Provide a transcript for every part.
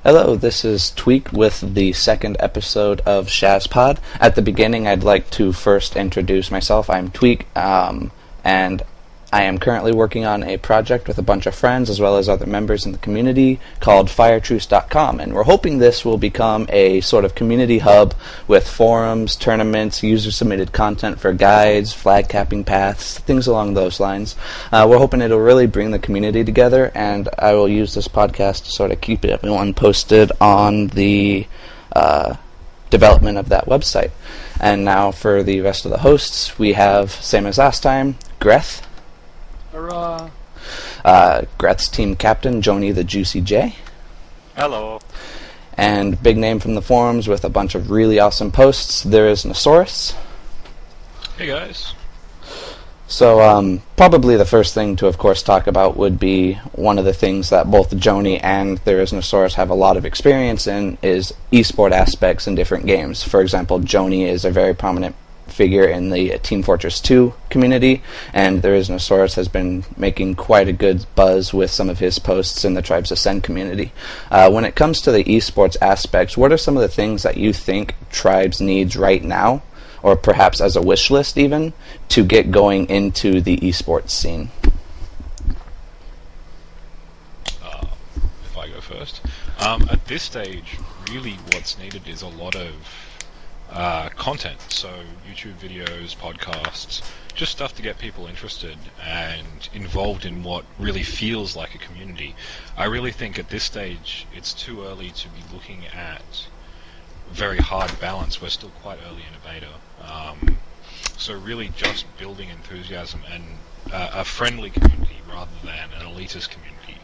Hello, this is Tweak with the second episode of Shazpod. At the beginning, I'd like to first introduce myself. I'm Tweak, and I am currently working on a project with a bunch of friends as well as other members in the community called firetruce.com, and we're hoping this will become a sort of community hub with forums, tournaments, user-submitted content for guides, flag capping paths, things along those lines. We're hoping it'll really bring the community together, and I will use this podcast to sort of keep everyone posted on the development of that website. And now for the rest of the hosts, we have, same as last time, Greth. Hurrah! Greth's team captain, Joni the Juicy J. Hello. And big name from the forums with a bunch of really awesome posts, there is Nosaurus. Hey guys. So probably the first thing to, of course, talk about would be one of the things that both Joni and There is Nosaurus have a lot of experience in is esport aspects in different games. For example, Joni is a very prominent figure in the Team Fortress 2 community, and There is Nosaurus has been making quite a good buzz with some of his posts in the Tribes Ascend community. When it comes to the esports aspects, what are some of the things that you think Tribes needs right now, or perhaps as a wish list even, to get going into the esports scene? If I go first. At this stage, really what's needed is a lot of content, so YouTube videos, podcasts, just stuff to get people interested and involved in what really feels like a community. I really think at this stage it's too early to be looking at very hard balance. We're still quite early in a beta. So really just building enthusiasm and a friendly community rather than an elitist community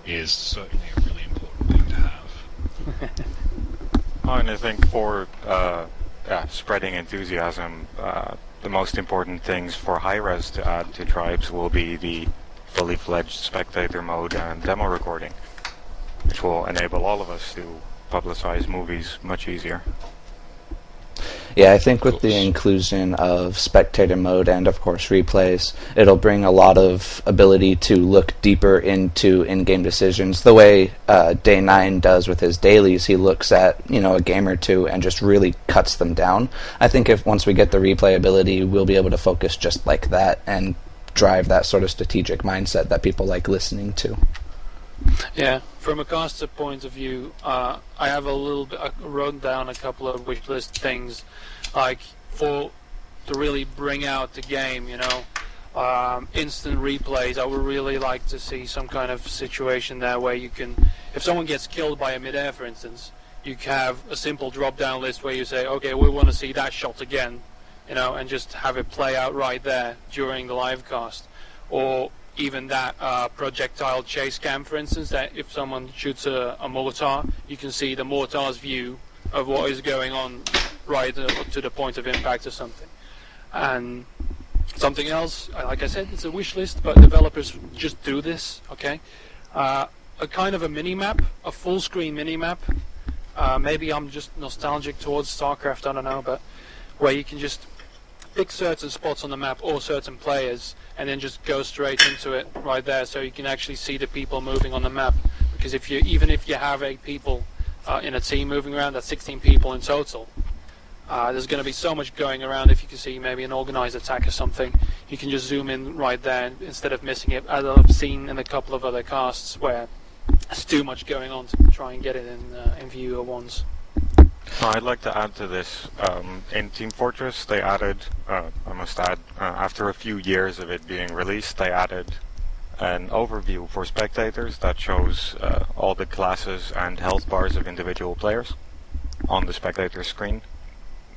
is certainly a really important thing to have. And I think for spreading enthusiasm, the most important things for Hi-Rez to add to Tribes will be the fully fledged spectator mode and demo recording, which will enable all of us to publicize movies much easier. Yeah, I think with the inclusion of spectator mode and, of course, replays, it'll bring a lot of ability to look deeper into in-game decisions. The way Day 9 does with his dailies, he looks at, a game or two and just really cuts them down. I think if once we get the replay ability, we'll be able to focus just like that and drive that sort of strategic mindset that people like listening to. Yeah, from a caster point of view, I have a little bit. I wrote down a couple of wish list things, like to really bring out the game. Instant replays. I would really like to see some kind of situation there where you can, if someone gets killed by a mid-air, for instance, you can have a simple drop-down list where you say, okay, we want to see that shot again, and just have it play out right there during the live cast, or even that projectile chase cam, for instance, that if someone shoots a mortar, you can see the mortar's view of what is going on right up to the point of impact or something. And something else, like I said, it's a wish list, but developers just do this, okay? A kind of a mini-map, a full-screen mini-map. Maybe I'm just nostalgic towards StarCraft, I don't know, but where you can just pick certain spots on the map or certain players and then just go straight into it right there, so you can actually see the people moving on the map. Because even if you have 8 people in a team moving around, that's 16 people in total. There's going to be so much going around. If you can see maybe an organized attack or something, you can just zoom in right there instead of missing it, as I've seen in a couple of other casts where there's too much going on to try and get it in view at once. I'd like to add to this. In Team Fortress, they added, I must add, after a few years of it being released, they added an overview for spectators that shows all the classes and health bars of individual players on the spectator screen,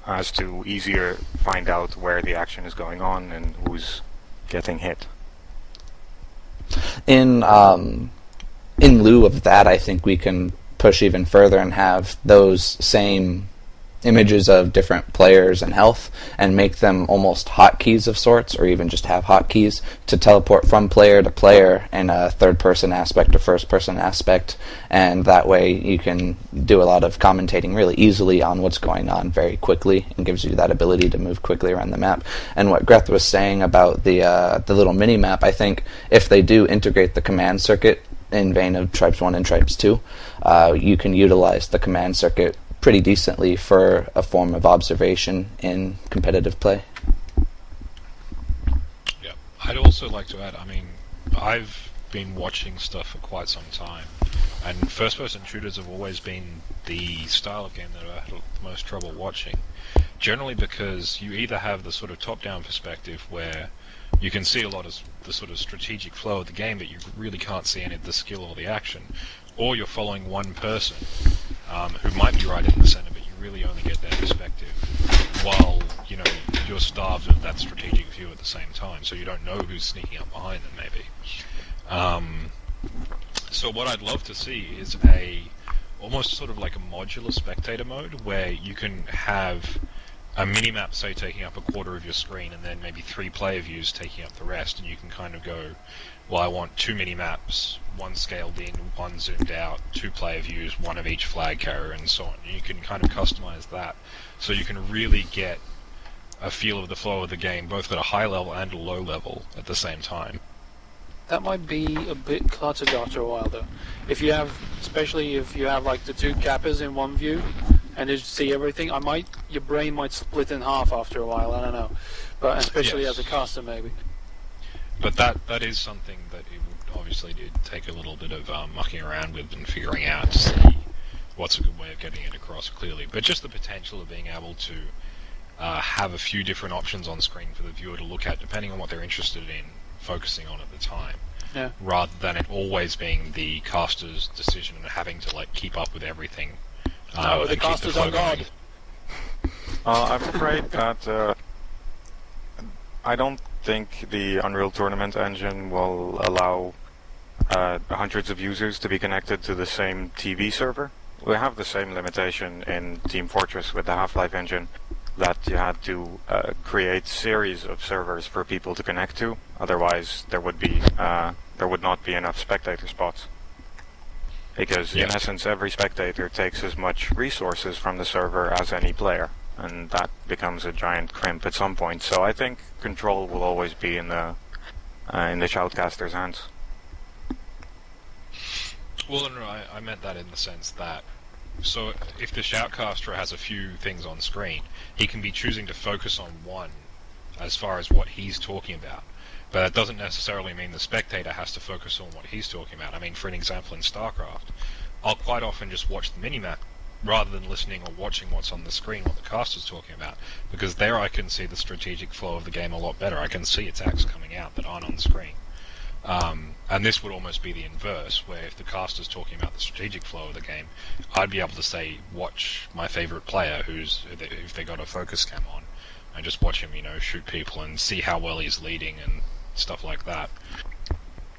as to easier find out where the action is going on and who's getting hit. In lieu of that, I think we can push even further and have those same images of different players and health and make them almost hotkeys of sorts, or even just have hotkeys to teleport from player to player in a third-person aspect or first-person aspect, and that way you can do a lot of commentating really easily on what's going on very quickly and gives you that ability to move quickly around the map. And what Greth was saying about the little mini-map, I think if they do integrate the command circuit in vein of Tribes 1 and Tribes 2, you can utilize the command circuit pretty decently for a form of observation in competitive play. Yeah, I'd also like to add, I mean, I've been watching stuff for quite some time, and first-person shooters have always been the style of game that I've had the most trouble watching. Generally because you either have the sort of top-down perspective where you can see a lot of the sort of strategic flow of the game, but you really can't see any of the skill or the action, or you're following one person who might be right in the center, but you really only get their perspective, while, you know, you're starved of that strategic view at the same time, so you don't know who's sneaking up behind them, maybe. So what I'd love to see is almost sort of like a modular spectator mode, where you can have a minimap, say, taking up a quarter of your screen, and then maybe 3 player views taking up the rest, and you can kind of go, well, I want 2 minimaps, 1 scaled in, 1 zoomed out, 2 player views, 1 of each flag carrier, and so on. And you can kind of customize that, so you can really get a feel of the flow of the game, both at a high level and a low level at the same time. That might be a bit cluttered after a while, though. Especially if you have like the 2 cappers in one view, and you see everything, your brain might split in half after a while. I don't know, but especially Yes. as a caster, maybe. But that is something that it would obviously take a little bit of mucking around with and figuring out to see what's a good way of getting it across clearly. But just the potential of being able to have a few different options on screen for the viewer to look at, depending on what they're interested in focusing on at the time. Yeah. Rather than it always being the caster's decision and having to like keep up with everything. No, the and keep casters flow are God. going. I'm afraid that I don't think the Unreal Tournament engine will allow hundreds of users to be connected to the same TV server. We have the same limitation in Team Fortress with the Half-Life engine, that you had to create series of servers for people to connect to. Otherwise, there would not be enough spectator spots. Because in essence, every spectator takes as much resources from the server as any player, and that becomes a giant crimp at some point. So I think control will always be in the shoutcaster's hands. Well, no, I meant that in the sense that, so if the shoutcaster has a few things on screen, he can be choosing to focus on one as far as what he's talking about. But that doesn't necessarily mean the spectator has to focus on what he's talking about. I mean, for an example, in StarCraft, I'll quite often just watch the minimap rather than listening or watching what's on the screen, what the caster's talking about, because there I can see the strategic flow of the game a lot better. I can see attacks coming out that aren't on the screen. And this would almost be the inverse, where if the caster's talking about the strategic flow of the game, I'd be able to say, watch my favorite player, if they got a focus cam on, and just watch him, shoot people and see how well he's leading and stuff like that.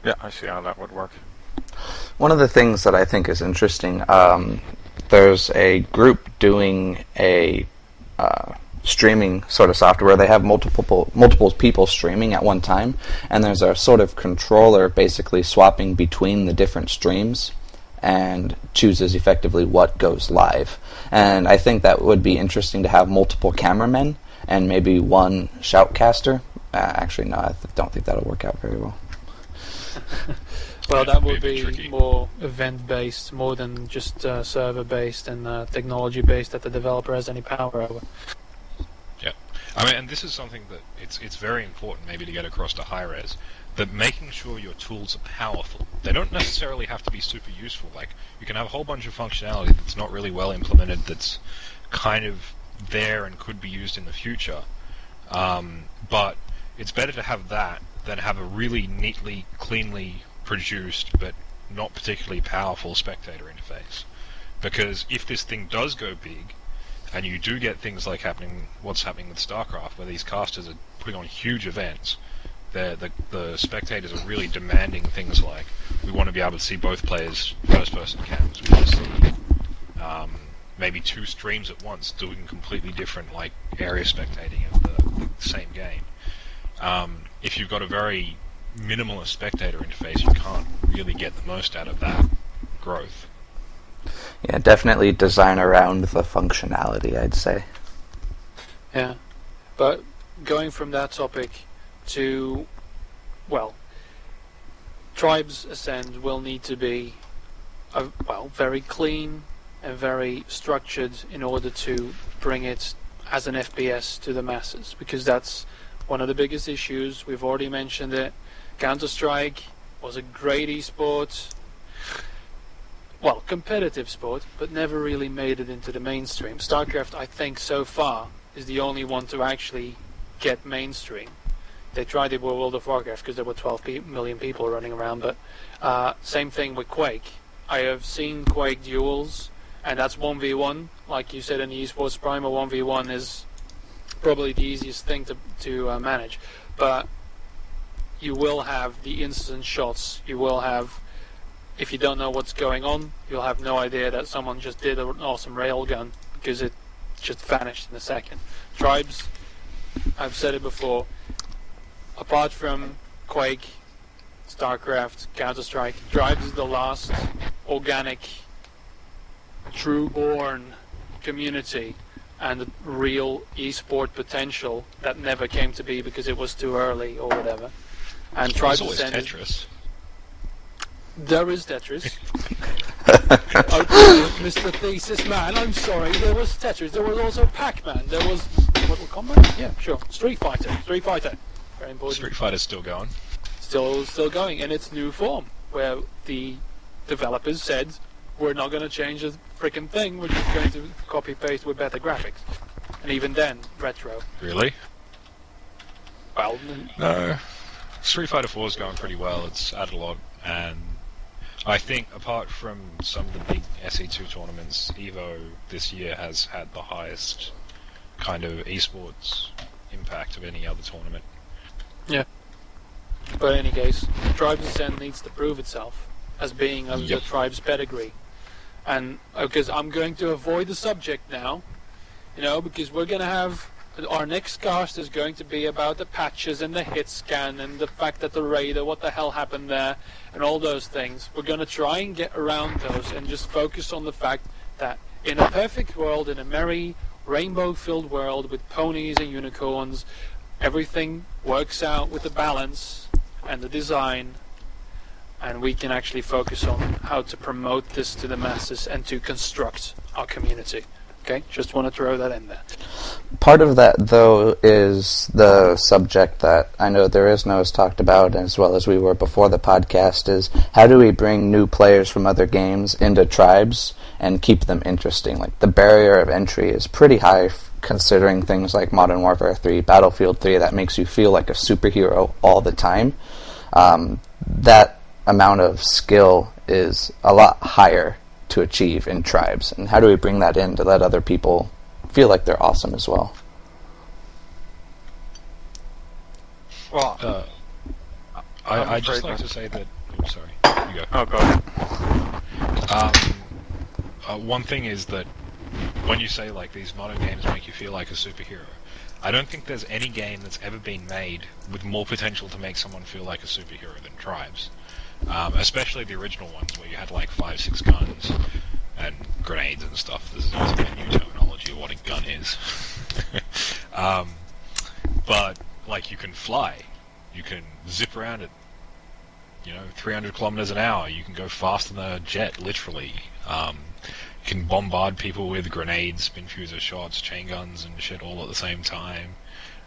Yeah, I see how that would work. One of the things that I think is interesting, there's a group doing a streaming sort of software where they have multiple people streaming at one time, and there's a sort of controller basically swapping between the different streams and chooses effectively what goes live. And I think that would be interesting to have multiple cameramen and maybe one shoutcaster. Actually, no, I don't think that'll work out very well. Well, that would Maybe be tricky. more event-based, more than just server-based and technology-based that the developer has any power over. Yeah, I mean, and this is something that it's very important maybe to get across to Hi-Rez, that making sure your tools are powerful. They don't necessarily have to be super useful. Like, you can have a whole bunch of functionality that's not really well implemented, that's kind of there and could be used in the future. But it's better to have that than have a really neatly, cleanly produced but not particularly powerful spectator interface. Because if this thing does go big, and you do get things like what's happening with StarCraft, where these casters are putting on huge events, the spectators are really demanding things like, we want to be able to see both players' first-person cams. We want to see maybe 2 streams at once doing completely different area spectating of the same game. If you've got a very minimalist spectator interface, you can't really get the most out of that growth. Yeah, definitely design around the functionality, I'd say. Yeah, but going from that topic to, well, Tribes Ascend will need to be very clean and very structured in order to bring it as an FPS to the masses, because that's one of the biggest issues. We've already mentioned it. Counter-Strike was a great esport, competitive sport, but never really made it into the mainstream. StarCraft, I think, so far is the only one to actually get mainstream. They tried it with World of Warcraft because there were 12 million people running around, but same thing with Quake. I have seen Quake duels, and that's 1v1. Like you said in the Esports Prime, a 1v1 is probably the easiest thing to manage. But you will have the instant shots. You will have, if you don't know what's going on, you'll have no idea that someone just did an awesome railgun because it just vanished in a second. Tribes, I've said it before, apart from Quake, StarCraft, Counter-Strike, Tribes is the last organic, true-born community and real esport potential that never came to be because it was too early or whatever. And Tribes There's always Ascend Tetris. There is Tetris. Okay, Mr. Thesis Man, I'm sorry. There was Tetris. There was also Pac-Man. There was Mortal Kombat. Yeah, sure. Street Fighter. Very important. Street Fighter's still going. Still going in its new form, where the developers said we're not going to change a freaking thing. We're just going to copy paste with better graphics. And even then, retro. Really? Well, No. Street Fighter 4 is going pretty well. It's added a lot, and I think apart from some of the big SE2 tournaments, EVO this year has had the highest kind of esports impact of any other tournament. yeah. But in any case, Tribes Ascend needs to prove itself as being of the tribe's pedigree. And because I'm going to avoid the subject now, because we're going to have our next cast is going to be about the patches and the hit scan and the fact that the raider, what the hell happened there, and all those things. We're going to try and get around those and just focus on the fact that in a perfect world, in a merry, rainbow-filled world with ponies and unicorns, everything works out with the balance and the design, and we can actually focus on how to promote this to the masses and to construct our community. Okay, just want to throw that in there. Part of that, though, is the subject that I know there is no has talked about, as well as we were before the podcast, is how do we bring new players from other games into Tribes and keep them interesting? Like, the barrier of entry is pretty high, considering things like Modern Warfare 3, Battlefield 3, that makes you feel like a superhero all the time. That amount of skill is a lot higher to achieve in Tribes, and how do we bring that in to let other people feel like they're awesome as well? Well, I'd just like to say that... Oops, sorry. You go. Oh, go ahead. One thing is that when you say, like, these modern games make you feel like a superhero, I don't think there's any game that's ever been made with more potential to make someone feel like a superhero than Tribes. Especially the original ones where you had like 5-6 guns and grenades and stuff. This is also a new terminology of what a gun is. But like, you can fly, you can zip around at 300 kilometers an hour. You can go faster than a jet, literally. You can bombard people with grenades, spin fuser shots, chain guns, and shit all at the same time.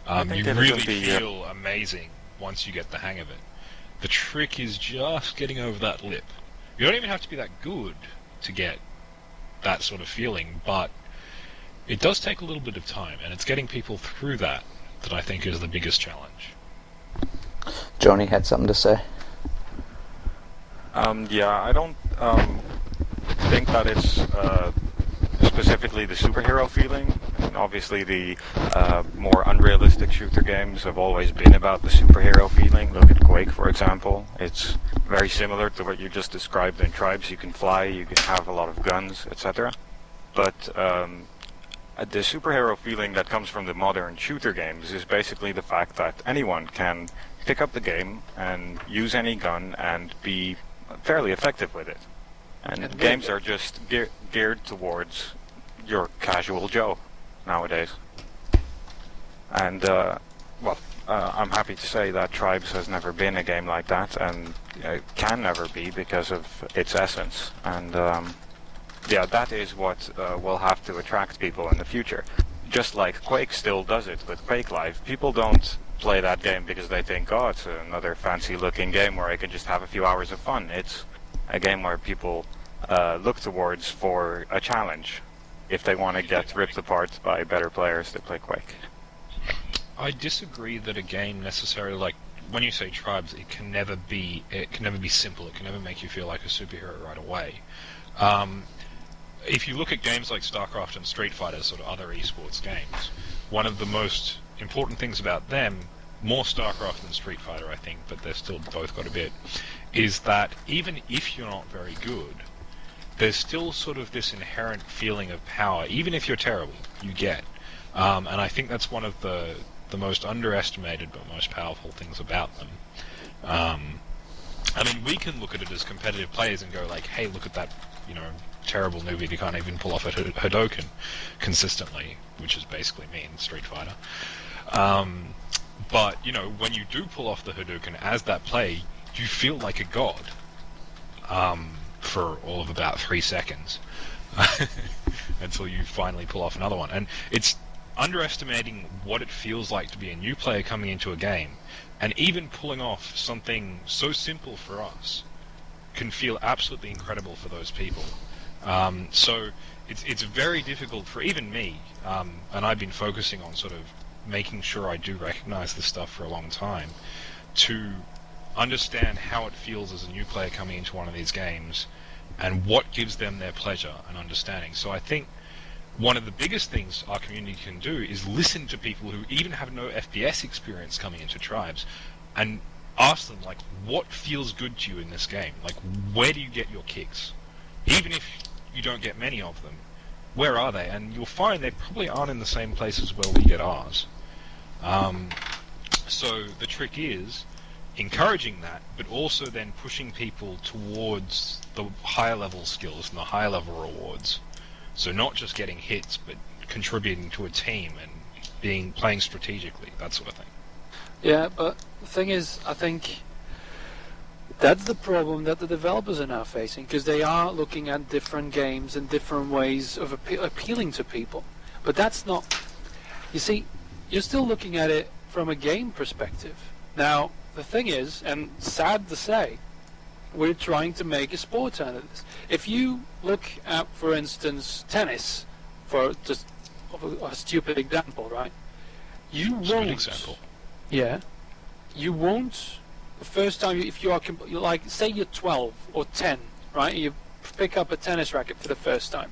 You really feel amazing once you get the hang of it. The trick is just getting over that lip. You don't even have to be that good to get that sort of feeling, but it does take a little bit of time, and it's getting people through that I think is the biggest challenge. Joni had something to say. I don't think that it's specifically the superhero feeling. And obviously, the more unrealistic shooter games have always been about the superhero feeling. Look at Quake, for example. It's very similar to what you just described in Tribes. You can fly, you can have a lot of guns, etc. But the superhero feeling that comes from the modern shooter games is basically the fact that anyone can pick up the game and use any gun and be fairly effective with it. And games are just geared towards your casual Joe nowadays. And well, I'm happy to say that Tribes has never been a game like that, and can never be because of its essence. And yeah, that is what will have to attract people in the future. Just like Quake still does it with Quake Live. People don't play that game because they think, oh, it's another fancy-looking game where I can just have a few hours of fun. It's a game where people look towards for a challenge. If they want to get ripped apart by better players, they play Quake. I disagree that a game necessarily, like when you say Tribes, it can never be simple. It can never make you feel like a superhero right away. If you look at games like StarCraft and Street Fighter, sort of other esports games, one of the most important things about them, more StarCraft than Street Fighter, I think, but they've still both got a bit, is that even if you're not very good, there's still sort of this inherent feeling of power, even if you're terrible, you get. And I think that's one of the most underestimated but most powerful things about them. I mean, we can look at it as competitive players and go like, hey, look at that, terrible newbie who can't even pull off a Hadouken consistently, which is basically me in Street Fighter. But, when you do pull off the Hadouken as that player, you feel like a god for all of about 3 seconds until you finally pull off another one. And it's underestimating what it feels like to be a new player coming into a game, and even pulling off something so simple for us can feel absolutely incredible for those people. So it's very difficult for even me, and I've been focusing on sort of making sure I do recognize this stuff for a long time, to understand how it feels as a new player coming into one of these games and what gives them their pleasure and understanding. So I think one of the biggest things our community can do is listen to people who even have no FPS experience coming into Tribes and ask them, like, what feels good to you in this game? Like, where do you get your kicks? Even if you don't get many of them, where are they? And you'll find they probably aren't in the same places where we get ours. So the trick is encouraging that, but also then pushing people towards the higher level skills and the higher level rewards. So not just getting hits, but contributing to a team and playing strategically, that sort of thing. Yeah, but the thing is, I think that's the problem that the developers are now facing, because they are looking at different games and different ways of appealing to people. But that's not... You see, you're still looking at it from a game perspective. Now, the thing is, and sad to say, we're trying to make a sport out of this. If you look at, for instance, tennis, for just a stupid example, right? You won't... Good example. Yeah. You won't... The first time, if you are, like, say you're 12 or 10, right? You pick up a tennis racket for the first time.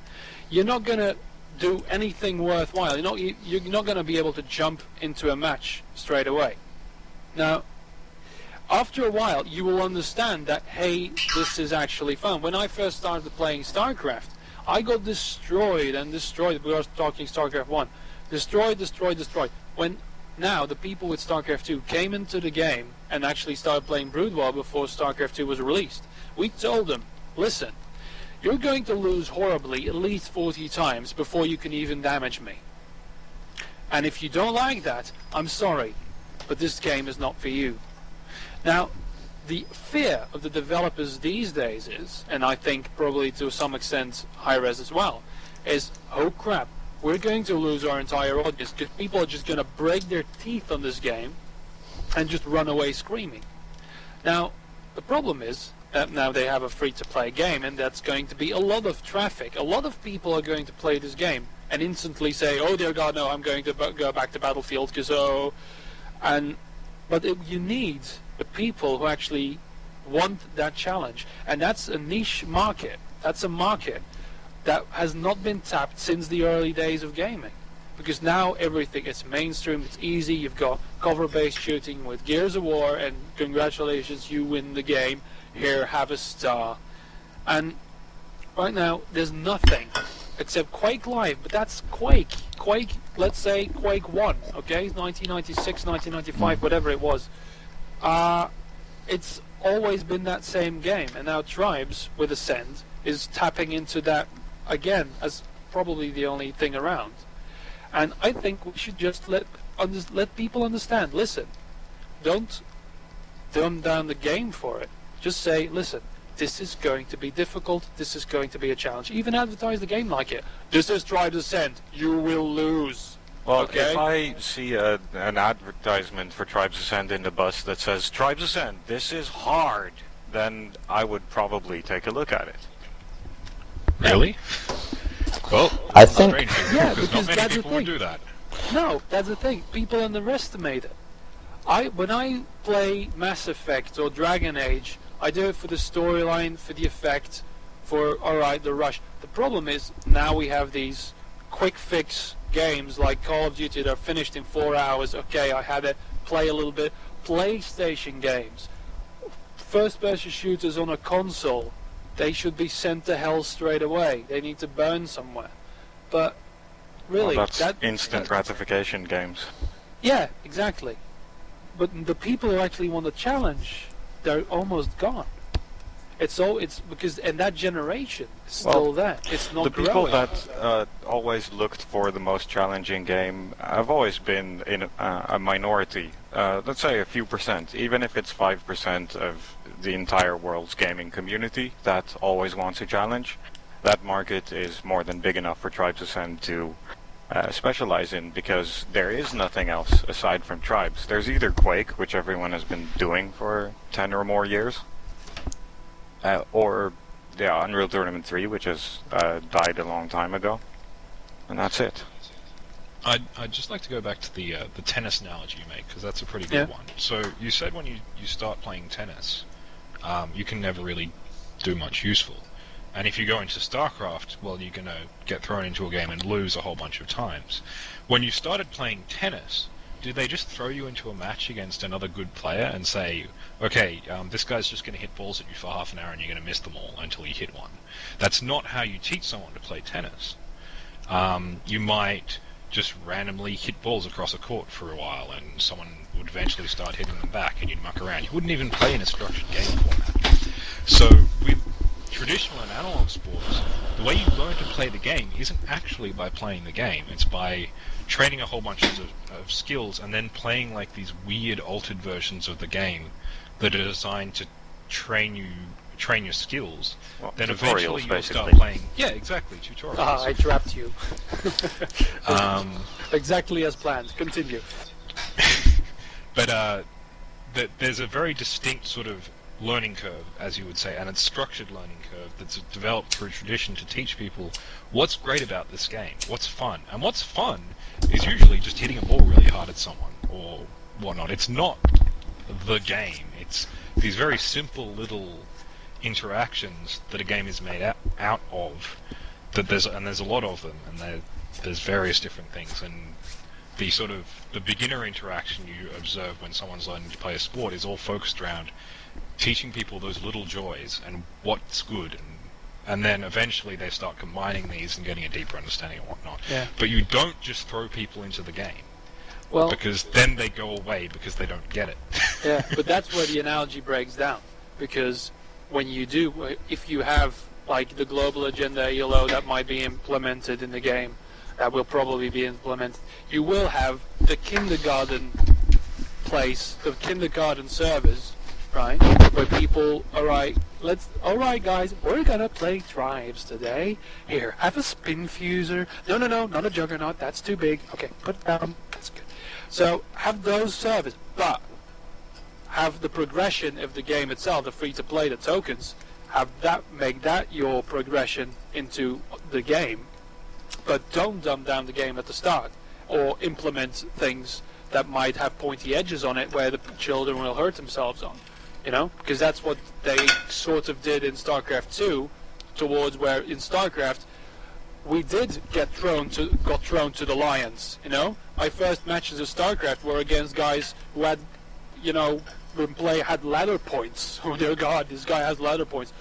You're not going to do anything worthwhile. You're not going to be able to jump into a match straight away. Now, after a while, you will understand that, hey, this is actually fun. When I first started playing StarCraft, I got destroyed and destroyed. We were talking StarCraft 1. Destroyed. When now the people with StarCraft 2 came into the game and actually started playing Brood War before StarCraft 2 was released, we told them, listen, you're going to lose horribly at least 40 times before you can even damage me. And if you don't like that, I'm sorry, but this game is not for you. Now, the fear of the developers these days is, and I think probably to some extent Hi-Rez as well, is, oh crap, we're going to lose our entire audience because people are just going to break their teeth on this game and just run away screaming. Now, the problem is that now they have a free-to-play game, and that's going to be a lot of traffic. A lot of people are going to play this game and instantly say, oh dear God, no, I'm going to go back to Battlefield because, but you need the people who actually want that challenge, and that's a niche market. That's a market that has not been tapped since the early days of gaming, because now everything is mainstream, it's easy, you've got cover-based shooting with Gears of War, and congratulations, you win the game, here, have a star. And right now, there's nothing except Quake Live, but that's Quake, let's say Quake 1, okay, 1996, 1995, whatever it was. It's always been that same game, and now Tribes with Ascend is tapping into that again as probably the only thing around. And I think we should just let let people understand. Listen, don't dumb down the game for it. Just say, listen, this is going to be difficult. This is going to be a challenge. Even advertise the game like it. This is Tribes Ascent. You will lose. Well, Okay? if I see an advertisement for Tribes Ascend in the bus that says, Tribes Ascend, this is hard, then I would probably take a look at it. Really? Well, I think- strange, Yeah, because because not many that's the people would thing. do that. No, that's the thing. People underestimate it. When I play Mass Effect or Dragon Age, I do it for the storyline, for the effect, for the rush. The problem is now we have these quick fix games like Call of Duty that are finished in 4 hours. Okay, I had it. Play a little bit. PlayStation games, first-person shooters on a console, they should be sent to hell straight away. They need to burn somewhere. But really, Well, that's instant gratification games. Yeah, exactly. But the people who actually want the challenge, they're almost gone. It's because and that generation is still there. It's not The people growing. that always looked for the most challenging game have always been in a minority. Let's say a few percent, even if it's 5% of the entire world's gaming community that always wants a challenge. That market is more than big enough for Tribes Ascend to specialize in, because there is nothing else aside from Tribes. There's either Quake, which everyone has been doing for 10 or more years, or Unreal Tournament 3, which has died a long time ago, and that's it. I'd just like to go back to the tennis analogy you make, because that's a pretty good one. So you said when you start playing tennis, you can never really do much useful. And if you go into StarCraft, well, you're going to get thrown into a game and lose a whole bunch of times. When you started playing tennis, did they just throw you into a match against another good player and say, okay, this guy's just going to hit balls at you for half an hour and you're going to miss them all until you hit one? That's not how you teach someone to play tennis. You might just randomly hit balls across a court for a while and someone would eventually start hitting them back and you'd muck around. You wouldn't even play in a structured game format. So with traditional and analog sports, the way you learn to play the game isn't actually by playing the game. It's by training a whole bunch of skills and then playing like these weird altered versions of the game that are designed to train your skills. Well, Then tutorials, eventually you'll start basically. playing. Yeah, exactly, tutorials. I trapped you. Um, Exactly as planned. Continue. but there's a very distinct sort of learning curve, as you would say, and a structured learning curve that's developed through tradition to teach people what's great about this game, what's fun. And what's fun is usually just hitting a ball really hard at someone or whatnot. It's not the game. It's these very simple little interactions that a game is made out of. There's a lot of them, and there's various different things. And the beginner interaction you observe when someone's learning to play a sport is all focused around teaching people those little joys and what's good, and then eventually they start combining these and getting a deeper understanding and whatnot. Yeah. But you don't just throw people into the game, Well, because then they go away because they don't get it. yeah, but that's where the analogy breaks down. Because when you do, if you have like the global agenda ELO that might be implemented in the game, that will probably be implemented, you will have the kindergarten place, the kindergarten service, right? Where people, alright guys, we're gonna play Tribes today. Here, have a spin fuser. No, not a juggernaut, that's too big. Okay, put it down, that's good. So, have those service, but have the progression of the game itself, the free-to-play, the tokens, make that your progression into the game, but don't dumb down the game at the start, or implement things that might have pointy edges on it where the children will hurt themselves on. You know, because that's what they sort of did in StarCraft 2, towards where in StarCraft we did got thrown to the lions. You know, my first matches of StarCraft were against guys who had, had ladder points. Oh dear God, this guy has ladder points.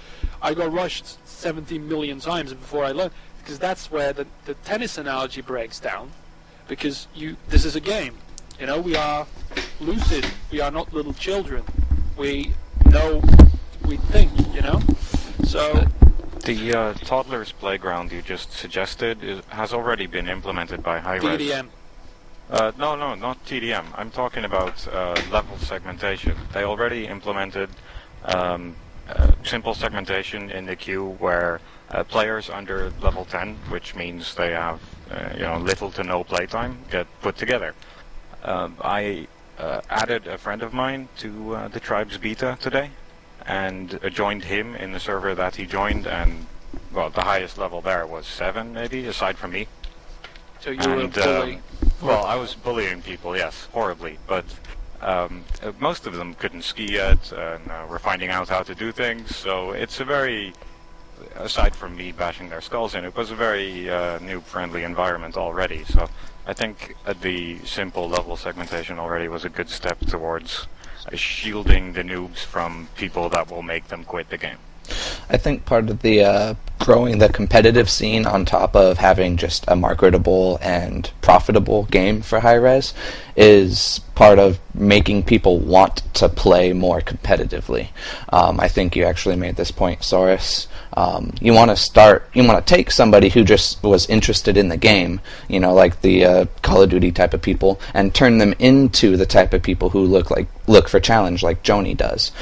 I got rushed 17 million times before I learned, because that's where the tennis analogy breaks down. Because this is a game. You know, we are lucid. We are not little children. We know, we think, you know? So... The toddler's playground you just suggested has already been implemented by Hi-Rez. DDM. No, not TDM. I'm talking about level segmentation. They already implemented simple segmentation in the queue where players under level 10, which means they have little to no playtime, get put together. I added a friend of mine to the tribe's beta today, and joined him in the server that he joined, and well, the highest level there was 7, maybe, aside from me. So you were bullying? Well, I was bullying people, yes, horribly, but most of them couldn't ski yet, and were finding out how to do things, so it's a very, aside from me bashing their skulls in, it was a very noob-friendly environment already, so I think the simple level segmentation already was a good step towards shielding the noobs from people that will make them quit the game. I think part of the growing the competitive scene on top of having just a marketable and profitable game for Hi-Rez is part of making people want to play more competitively. I think you actually made this point, Saurus. You want to take somebody who just was interested in the game, like the Call of Duty type of people, and turn them into the type of people who look for challenge, like Joni does.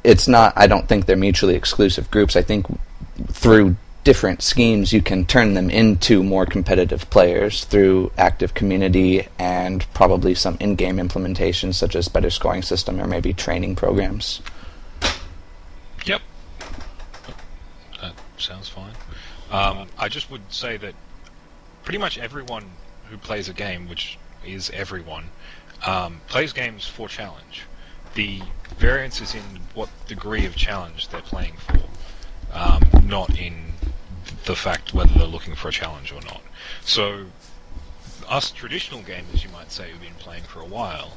It's not, I don't think they're mutually exclusive groups. I think through different schemes you can turn them into more competitive players through active community and probably some in-game implementations such as better scoring system or maybe training programs. Yep. That sounds fine. I just would say that pretty much everyone who plays a game, which is everyone, plays games for challenge. The variance is in what degree of challenge they're playing for, not in the fact whether they're looking for a challenge or not. So, us traditional gamers, you might say, who've been playing for a while,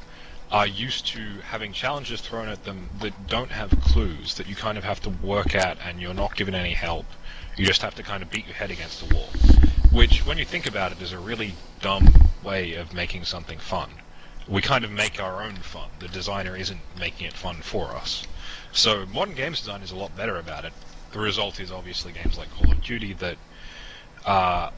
are used to having challenges thrown at them that don't have clues, that you kind of have to work at and you're not given any help. You just have to kind of beat your head against the wall. Which, when you think about it, is a really dumb way of making something fun. We kind of make our own fun. The designer isn't making it fun for us. So modern games design is a lot better about it. The result is obviously games like Call of Duty that are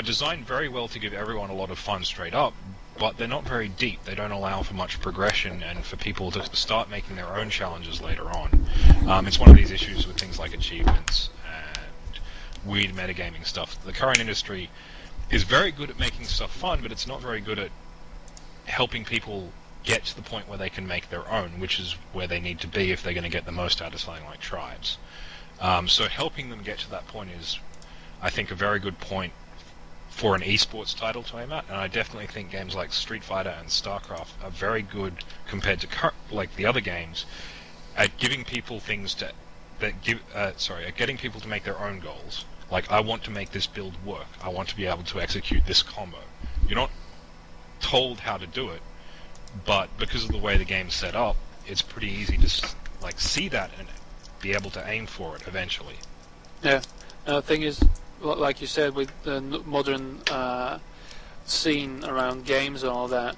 designed very well to give everyone a lot of fun straight up, but they're not very deep. They don't allow for much progression and for people to start making their own challenges later on. It's one of these issues with things like achievements and weird metagaming stuff. The current industry is very good at making stuff fun, but it's not very good at helping people get to the point where they can make their own, which is where they need to be if they're going to get the most out of something like Tribes. So helping them get to that point is, I think, a very good point for an esports title to aim at, and I definitely think games like Street Fighter and StarCraft are very good compared to the other games at giving people things at getting people to make their own goals. Like, I want to make this build work. I want to be able to execute this combo. You're not told how to do it, but because of the way the game's set up, it's pretty easy to see that and be able to aim for it eventually. Yeah. The thing is, like you said, with the modern scene around games and all that,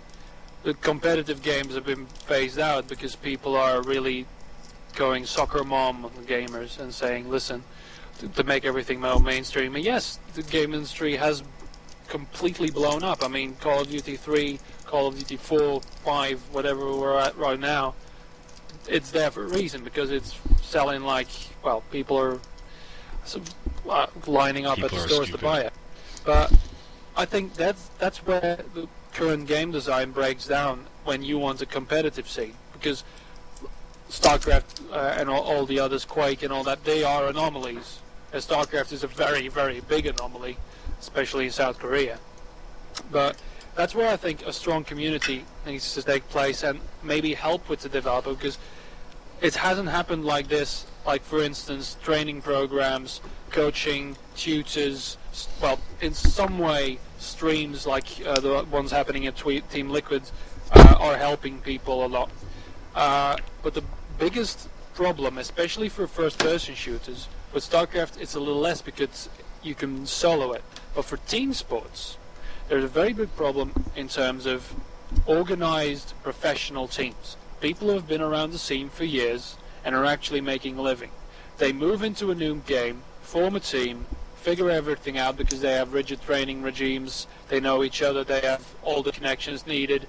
the competitive games have been phased out because people are really going soccer mom on the gamers and saying, listen, to make everything more mainstream. And yes, the game industry has completely blown up. I mean, Call of Duty 3, Call of Duty 4, 5, whatever we're at right now, it's there for a reason, because it's selling people are lining up People at the stores stupid. to buy it. But I think that's where the current game design breaks down when you want a competitive scene, because StarCraft and all the others, Quake and all that, they are anomalies. And StarCraft is a very, very big anomaly, especially in South Korea. But that's where I think a strong community needs to take place and maybe help with the developer, because it hasn't happened like this. Like, for instance, training programs, coaching, tutors, in some way, streams like the ones happening at Team Liquid are helping people a lot. But the biggest problem, especially for first-person shooters, with StarCraft it's a little less because you can solo it. But for team sports, there's a very big problem in terms of organized professional teams. People who have been around the scene for years and are actually making a living. They move into a new game, form a team, figure everything out because they have rigid training regimes, they know each other, they have all the connections needed,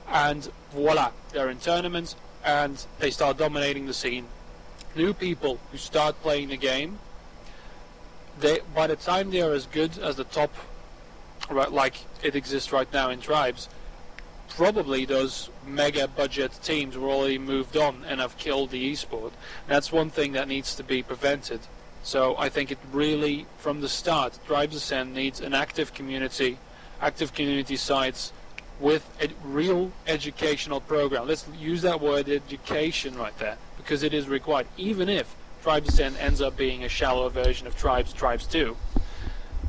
and voila, they're in tournaments and they start dominating the scene. New people who start playing the game, by the time they are as good as the top, right, like it exists right now in Tribes, probably those mega budget teams were already moved on and have killed the esport. That's one thing that needs to be prevented. So I think it really, from the start, Tribes Ascend needs an active community sites with a real educational program. Let's use that word education right there, because it is required. Even if Tribes Ascend ends up being a shallow version of Tribes 2,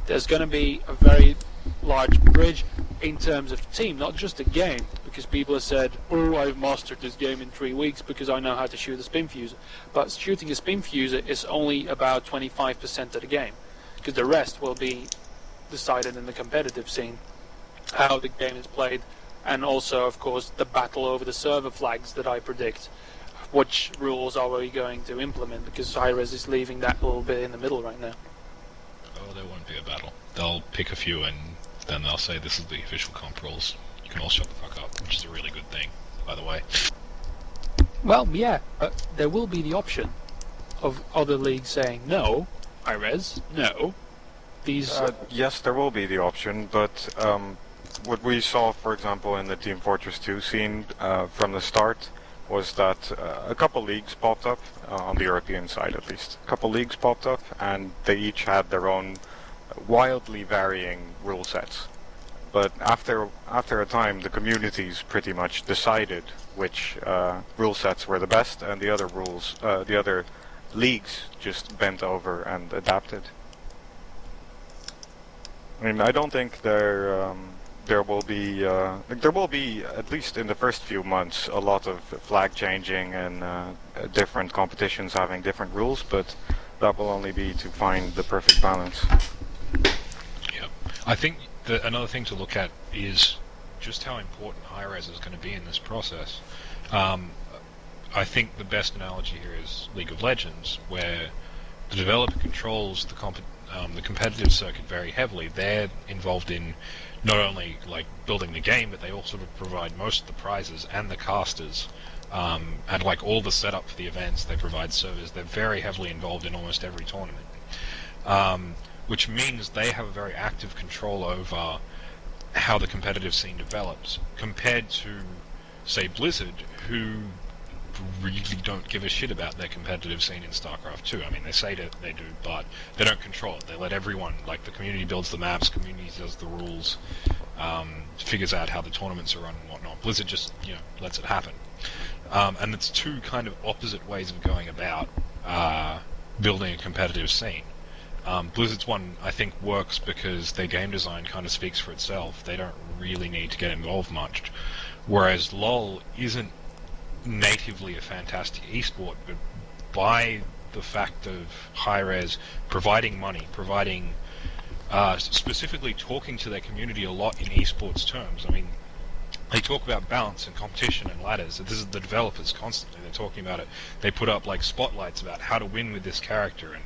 there's going to be a very large bridge in terms of team, not just a game, because people have said, oh, I've mastered this game in 3 weeks because I know how to shoot a spin fuser. But shooting a spin fuser is only about 25% of the game, because the rest will be decided in the competitive scene, how the game is played, and also, of course, the battle over the server flags that I predict. Which rules are we going to implement, because Hi-Rez is leaving that a little bit in the middle right now. Oh, there won't be a battle. They'll pick a few and then they'll say this is the official comp rules. You can all shut the fuck up, which is a really good thing, by the way. Well, yeah, but there will be the option of other leagues saying, no, Hi-Rez, no. These... yes, there will be the option, but what we saw, for example, in the Team Fortress 2 scene from the start was that a couple leagues popped up, on the European side at least. A couple leagues popped up, and they each had their own wildly varying rule sets. But after a time, the communities pretty much decided which rule sets were the best, and the other leagues just bent over and adapted. I mean, I don't think there will be at least in the first few months a lot of flag changing and different competitions having different rules, but that will only be to find the perfect balance. Yeah, I think another thing to look at is just how important Hi-Rez is going to be in this process. I think the best analogy here is League of Legends, where the developer controls the competitive circuit very heavily. They're involved in not only like building the game, but they also provide most of the prizes and the casters, and like all the setup for the events. They provide servers. They're very heavily involved in almost every tournament, which means they have a very active control over how the competitive scene develops, compared to, say, Blizzard, who really don't give a shit about their competitive scene in StarCraft 2. I mean, they say that they do, but they don't control it. They let everyone, like, the community builds the maps, community does the rules, figures out how the tournaments are run and whatnot. Blizzard just, lets it happen. And it's two kind of opposite ways of going about building a competitive scene. Blizzard's one, I think, works because their game design kind of speaks for itself. They don't really need to get involved much. Whereas LoL isn't natively a fantastic esport, but by the fact of Hi-Rez providing money, specifically talking to their community a lot in esports terms. I mean, they talk about balance and competition and ladders. This is the developers constantly. They're talking about it. They put up like spotlights about how to win with this character and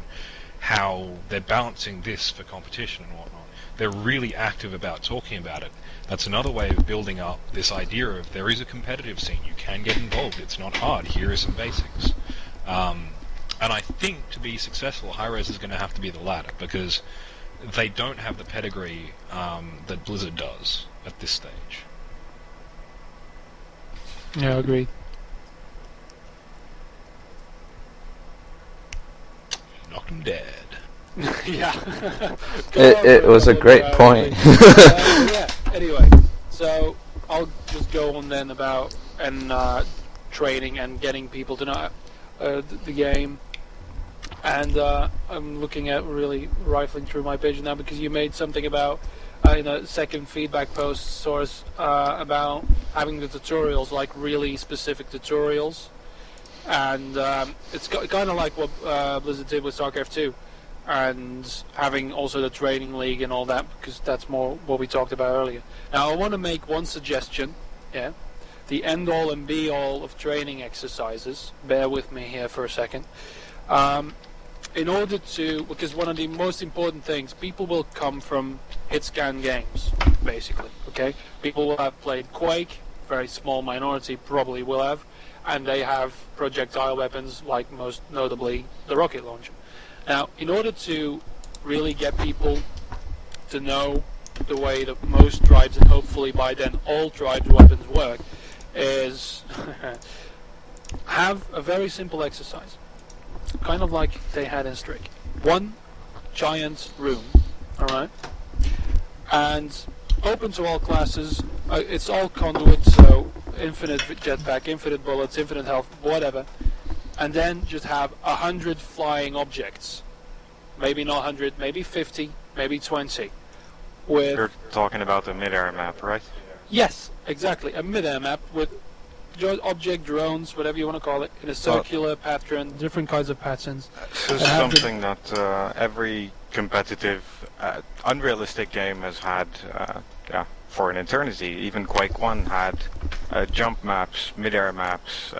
how they're balancing this for competition and whatnot. They're really active about talking about it. That's another way of building up this idea of there is a competitive scene. You can get involved. It's not hard. Here are some basics. And I think to be successful, Hi-Rez is going to have to be the latter, because they don't have the pedigree that Blizzard does at this stage. Yeah, agreed. Knocked him dead. Yeah. It was a great point. Yeah, anyway, so I'll just go on then about training and getting people to know the game. And I'm looking at really rifling through my page now, because you made something about in a second feedback post source about having the tutorials, like really specific tutorials. And it's kind of like what Blizzard did with StarCraft 2. And having also the training league and all that, because that's more what we talked about earlier. Now, I want to make one suggestion, yeah? The end-all and be-all of training exercises, bear with me here for a second, in order to, because one of the most important things, people will come from hit-scan games, basically, okay? People will have played Quake, very small minority probably will have, and they have projectile weapons, like most notably the rocket launcher. Now, in order to really get people to know the way that most tribes, and hopefully by then all tribes' weapons work, is have a very simple exercise, kind of like they had in Strick. One giant room, alright, and open to all classes. It's all conduit, so infinite jetpack, infinite bullets, infinite health, whatever, and then just have 100 flying objects. Maybe not 100, maybe 50, maybe 20. With You're talking about the mid-air map, right? Yes, exactly. A mid-air map with object drones, whatever you want to call it, in a circular pattern, different kinds of patterns. This is something that every competitive, unrealistic game has had for an eternity. Even Quake 1 had jump maps, mid-air maps,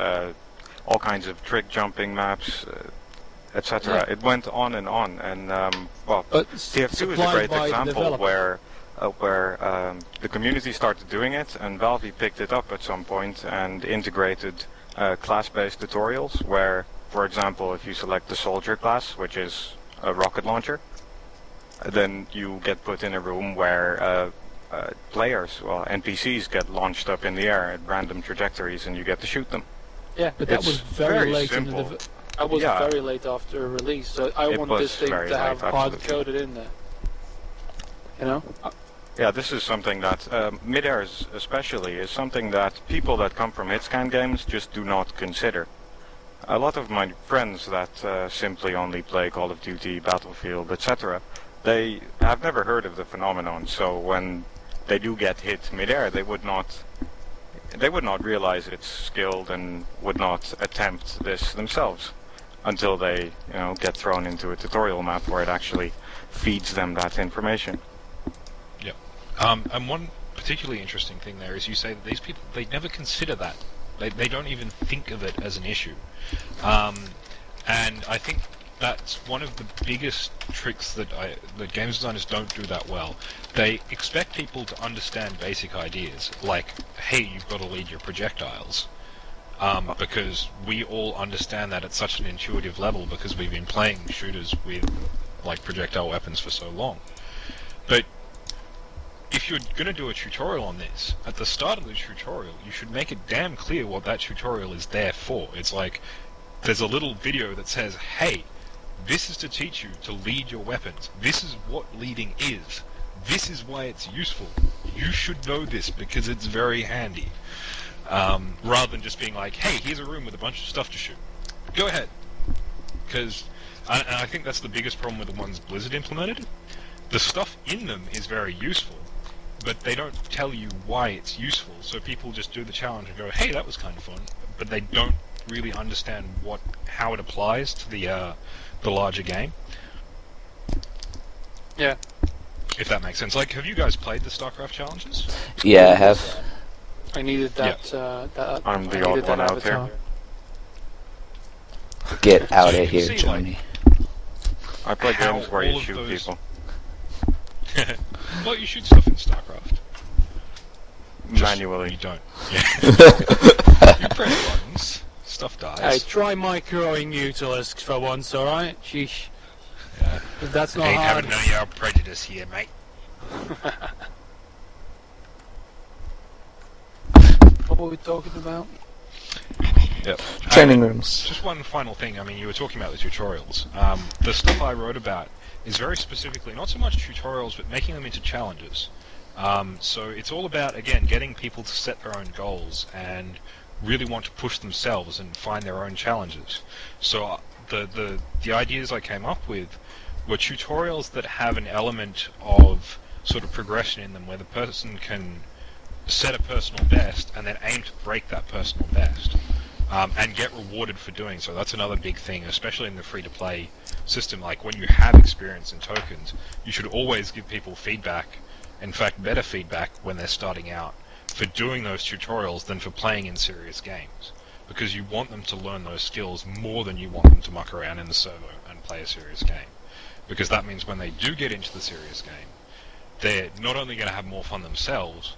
all kinds of trick jumping maps, etc. Yeah. It went on, and but TF2 is a great example where the community started doing it, and Valve picked it up at some point and integrated class-based tutorials where, for example, if you select the soldier class, which is a rocket launcher, then you get put in a room where players, NPCs, get launched up in the air at random trajectories, and you get to shoot them. Yeah, but that was very late simple. in the that was very late after release, so I want this thing to have hard-coded in there. You know? Yeah, this is something that, mid-airs especially, is something that people that come from hit-scan games just do not consider. A lot of my friends that simply only play Call of Duty, Battlefield, etc., they have never heard of the phenomenon, so when they do get hit mid-air, they would not realize it's skilled and would not attempt this themselves until they, get thrown into a tutorial map where it actually feeds them that information. And one particularly interesting thing there is you say that these people, they never consider that. They don't even think of it as an issue. And I think that's one of the biggest tricks that games designers don't do that well. They expect people to understand basic ideas, like, hey, you've got to lead your projectiles. Because we all understand that at such an intuitive level because we've been playing shooters with, projectile weapons for so long. But if you're going to do a tutorial on this, at the start of the tutorial, you should make it damn clear what that tutorial is there for. It's like, there's a little video that says, hey, this is to teach you to lead your weapons. This is what leading is. This is why it's useful. You should know this because it's very handy. Rather than just being like, hey, here's a room with a bunch of stuff to shoot. Go ahead. Because I think that's the biggest problem with the ones Blizzard implemented. The stuff in them is very useful, but they don't tell you why it's useful, so people just do the challenge and go, hey, that was kind of fun, but they don't really understand how it applies to the larger game. Yeah. If that makes sense. Have you guys played the StarCraft challenges? Yeah, I have. I needed that. Yeah. I'm the odd one out here. Get out So of you can here, see, Johnny. I play how games where you all of shoot those- people. Well, you shoot stuff in StarCraft. Manually. You don't. Yeah. You press buttons, stuff dies. Hey, try microing Utilisks for once, alright? Sheesh. Yeah. If that's not Ain't hard. having none of your prejudice here, mate. What were we talking about? Yep. Training rooms. Just one final thing. I mean, you were talking about the tutorials. The stuff I wrote about is very specifically not so much tutorials, but making them into challenges. So it's all about, again, getting people to set their own goals and really want to push themselves and find their own challenges. So the ideas I came up with were tutorials that have an element of sort of progression in them, where the person can set a personal best and then aim to break that personal best. And get rewarded for doing so. That's another big thing, especially in the free-to-play system. Like, when you have experience in tokens, you should always give people feedback, in fact, better feedback when they're starting out, for doing those tutorials than for playing in serious games. Because you want them to learn those skills more than you want them to muck around in the server and play a serious game. Because that means when they do get into the serious game, they're not only going to have more fun themselves,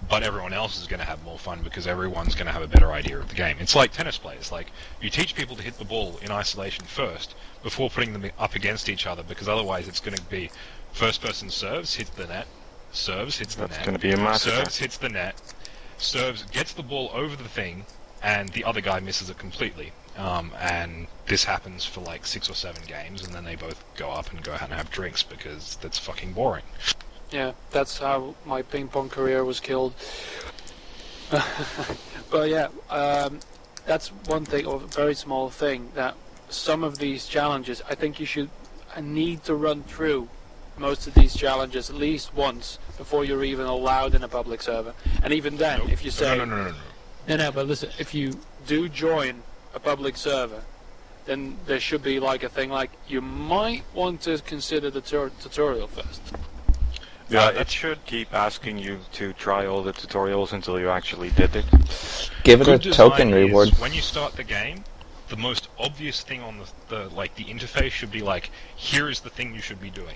but everyone else is going to have more fun because everyone's going to have a better idea of the game. It's like tennis players. Like, you teach people to hit the ball in isolation first before putting them up against each other, because otherwise it's going to be first person serves, hits the net, serves, hits the net. That's going to be a massacre. Serves, hits the net, serves, gets the ball over the thing, and the other guy misses it completely. And this happens for like 6 or 7 games, and then they both go up and go out and have drinks because that's fucking boring. Yeah, that's how my ping pong career was killed. But yeah, that's one thing, or a very small thing, that some of these challenges, I think you should need to run through most of these challenges at least once before you're even allowed in a public server. And even then, Nope. if you say... No. But listen, if you do join a public server, then there should be like a thing like, you might want to consider the tutorial first. Yeah, it should keep asking you to try all the tutorials until you actually did it. Give it a Good token design is, reward. when you start the game, the most obvious thing on the interface should be like, here is the thing you should be doing.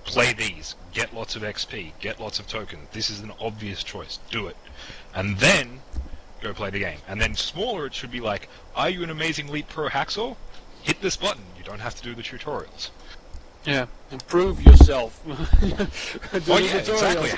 Play these, get lots of XP, get lots of tokens. This is an obvious choice. Do it. And then go play the game. And then smaller, it should be like, are you an amazing Elite Pro Hacksaw? Hit this button. You don't have to do the tutorials. Yeah, improve yourself. Oh yeah, exactly.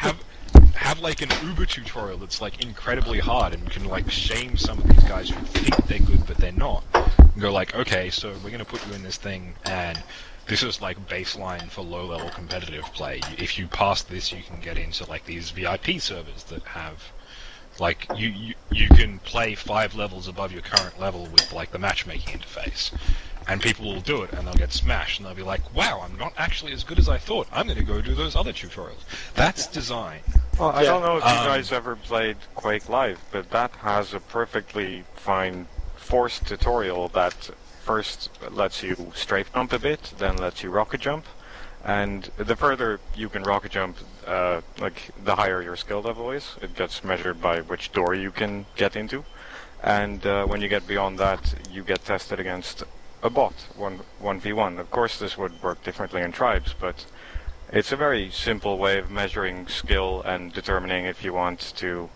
Have like an Uber tutorial that's like incredibly hard and can like shame some of these guys who think they're good but they're not. And go like, okay, so we're gonna put you in this thing, and this is like baseline for low-level competitive play. If you pass this, you can get into like these VIP servers that have like you can play 5 levels above your current level with like the matchmaking interface. And people will do it, and they'll get smashed, and they'll be like, wow, I'm not actually as good as I thought. I'm going to go do those other tutorials. That's design. Well, I don't know if you guys ever played Quake Live, but that has a perfectly fine forced tutorial that first lets you strafe jump a bit, then lets you rocket jump. And the further you can rocket jump, like the higher your skill level is. It gets measured by which door you can get into. And when you get beyond that, you get tested against a bot, 1v1. Of course this would work differently in tribes, but it's a very simple way of measuring skill and determining if you want to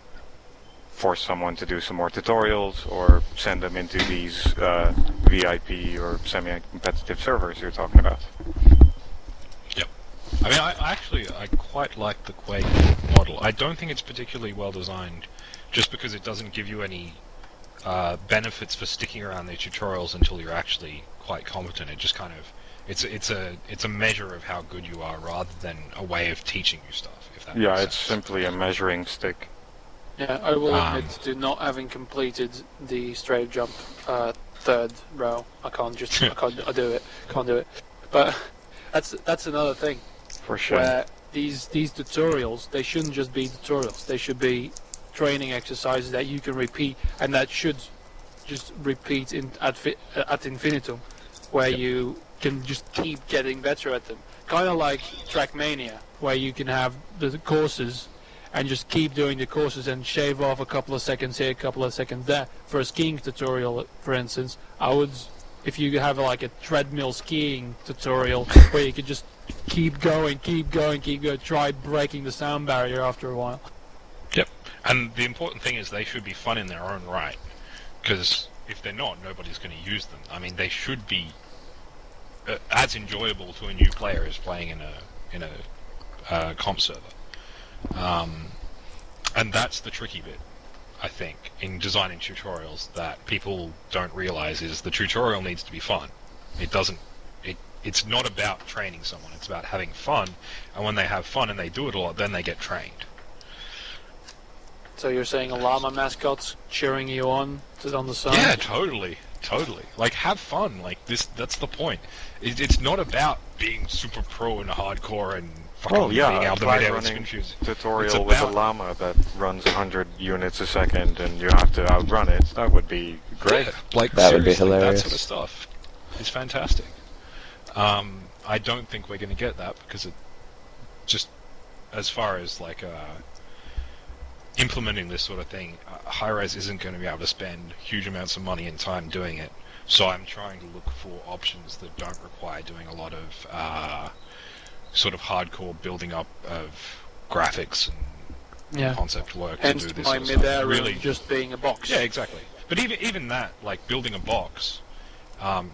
force someone to do some more tutorials or send them into these VIP or semi-competitive servers you're talking about. Yep. I mean, I quite like the Quake model. I don't think it's particularly well designed, just because it doesn't give you any benefits for sticking around the tutorials until you're actually quite competent. It just kind of it's a measure of how good you are rather than a way of teaching you stuff. If that makes sense. It's simply a measuring stick. Yeah, I will admit to not having completed the strafe jump third row. I can't do it. Can't do it. But that's another thing. For sure. Where these tutorials, they shouldn't just be tutorials. They should be training exercises that you can repeat, and that should just repeat ad infinitum, where you can just keep getting better at them. Kind of like Trackmania, where you can have the courses and just keep doing the courses and shave off a couple of seconds here, a couple of seconds there. For a skiing tutorial, for instance, if you have like a treadmill skiing tutorial where you could just keep going, try breaking the sound barrier after a while. Yep. And the important thing is they should be fun in their own right, because if they're not, nobody's going to use them. I mean, they should be as enjoyable to a new player as playing in a comp server. And that's the tricky bit, I think, in designing tutorials that people don't realize is the tutorial needs to be fun. It's not about training someone, it's about having fun, and when they have fun and they do it a lot, then they get trained. So you're saying a llama mascot's cheering you on the side? Yeah, totally. Like, have fun. Like, that's the point. It's not about being super pro and hardcore and fucking being able to make everything confusing. Tutorial with a llama that runs 100 units a second and you have to outrun it. That would be great. Yeah, like, that would be hilarious. That sort of stuff is fantastic. I don't think we're going to get that because it just, as far as like implementing this sort of thing, Hi-Rez isn't going to be able to spend huge amounts of money and time doing it. So I'm trying to look for options that don't require doing a lot of sort of hardcore building up of graphics and concept work Hence to do this my sort of stuff. mid-air Really, just being a box. yeah, exactly. But even that, like building a box,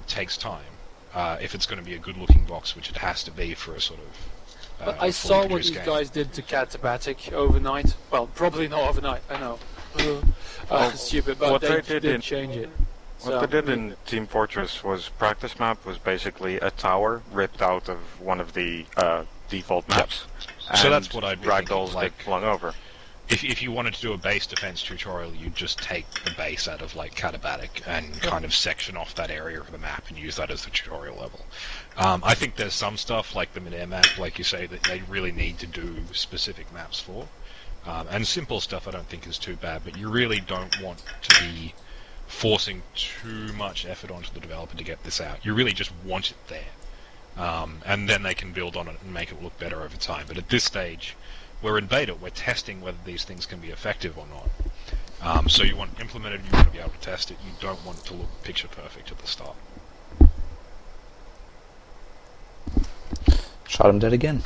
takes time. If it's going to be a good-looking box, which it has to be for a sort of. But I saw what these guys did to Catabatic overnight. Well, probably not overnight. I know. Stupid, but they did change it. What they did in Team Fortress was practice map was basically a tower ripped out of one of the default maps. Yep. So that's what I'd be thinking, ragdolls like, get flung over. If you wanted to do a base defense tutorial, you'd just take the base out of like Catabatic and kind of section off that area of the map and use that as the tutorial level. I think there's some stuff like the mid-air map, like you say, that they really need to do specific maps for. And simple stuff I don't think is too bad, but you really don't want to be forcing too much effort onto the developer to get this out. You really just want it there. And then they can build on it and make it look better over time. But at this stage, we're in beta, we're testing whether these things can be effective or not. So you want it implemented, you want to be able to test it, you don't want it to look picture perfect at the start. Shot him dead again.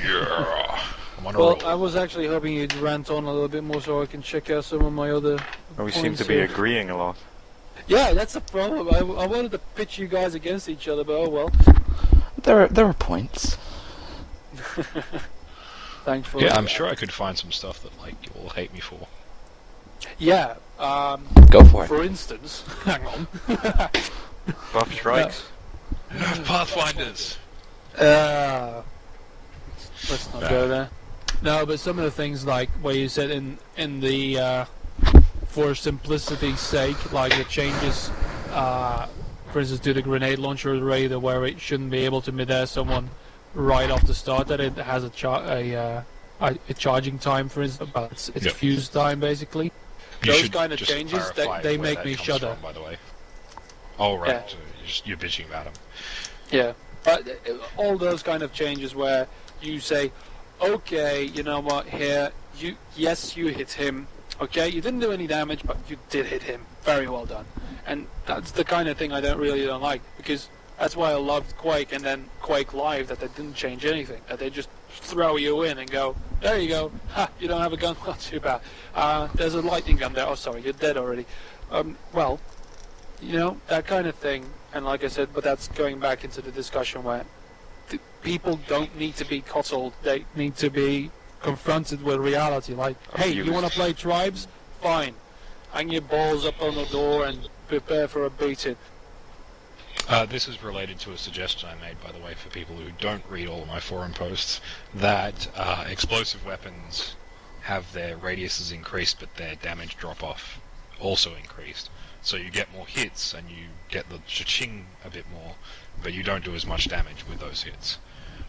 Yeah. Well, I was actually hoping you'd rant on a little bit more so I can check out some of my other We seem to be here. agreeing a lot. Yeah, that's the problem. I wanted to pitch you guys against each other, but oh well. There were points. Thanks for Yeah, I'm sure I could find some stuff that like you will hate me for. Yeah, Go for it. for instance, hang on. Buff strikes. Nerf Pathfinders! Let's not go there. No, but some of the things like where you said in the for simplicity's sake, like the changes, for instance, to the grenade launcher array, where it shouldn't be able to mid-air someone right off the start, that it has a charging time, for instance, but it's Yep. fuse time basically. You Those should kind of just changes, clarify they where make that me comes shudder. from, by the way. Oh, right. Yeah. So you're bitching about them. Yeah, but all those kind of changes where you say, okay, you know what, here, yes, you hit him. Okay, you didn't do any damage, but you did hit him. Very well done. And that's the kind of thing I don't like, because that's why I loved Quake and then Quake Live, that they didn't change anything. That they just throw you in and go, there you go, ha, you don't have a gun, not too bad. There's a lightning gun there, oh sorry, you're dead already. Well, you know, that kind of thing. And like I said, but that's going back into the discussion where people don't need to be coddled, they need to be confronted with reality. Like, hey, you want to play Tribes? Fine. Hang your balls up on the door and prepare for a beating. This is related to a suggestion I made, by the way, for people who don't read all of my forum posts, that explosive weapons have their radiuses increased, but their damage drop-off also increased. So you get more hits, and you get the cha-ching a bit more, but you don't do as much damage with those hits.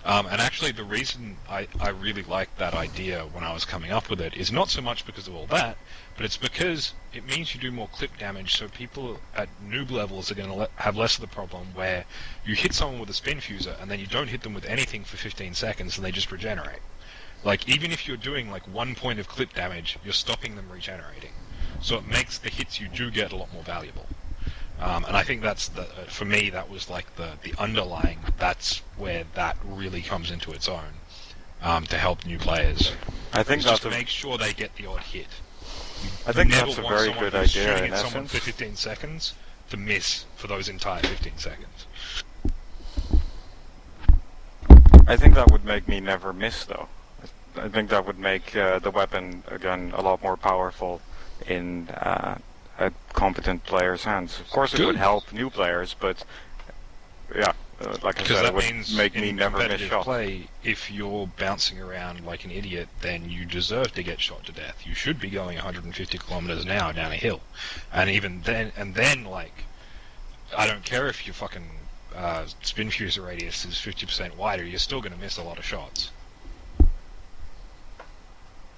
And actually, the reason I really liked that idea when I was coming up with it is not so much because of all that, but it's because it means you do more clip damage, so people at noob levels are going to have less of the problem where you hit someone with a spin fuser, and then you don't hit them with anything for 15 seconds, and they just regenerate. Like, even if you're doing, like, 1 point of clip damage, you're stopping them regenerating. So it makes the hits you do get a lot more valuable. And I think that's for me, that was like the underlying, that's where that really comes into its own, to help new players. I think just that's to make sure they get the odd hit. I think never that's a want very someone good who's idea shooting in at someone essence. for 15 seconds to miss for those entire 15 seconds. I think that would make me never miss, though. I think that would make the weapon, again, a lot more powerful in a competent player's hands. Of course, it would Good. help new players, but yeah, like I Because said, it that would means make me in never miss competitive shot. play, if you're bouncing around like an idiot, then you deserve to get shot to death. You should be going 150 kilometers an hour down a hill, and even then, like, I don't care if your fucking spin fuser radius is 50% wider, you're still going to miss a lot of shots.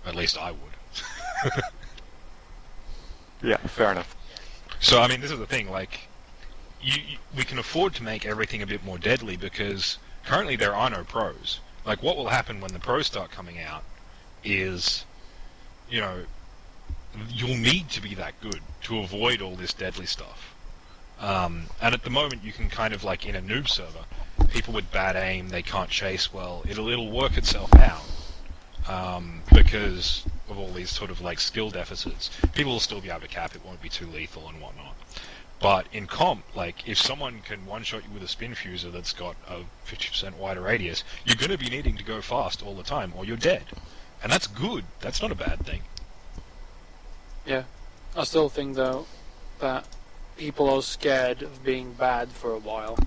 At least I would. Yeah, fair enough. So, I mean, this is the thing, like, we can afford to make everything a bit more deadly because currently there are no pros. Like, what will happen when the pros start coming out is, you know, you'll need to be that good to avoid all this deadly stuff. And at the moment, you can kind of like in a noob server, people with bad aim, they can't chase well. It'll work itself out because of all these sort of like skill deficits. People will still be able to cap. It won't be too lethal and whatnot. But in comp, like if someone can one-shot you with a spin fuser that's got a 50% wider radius, you're going to be needing to go fast all the time, or you're dead. And that's good. That's not a bad thing. Yeah. I still think, though, that people are scared of being bad for a while.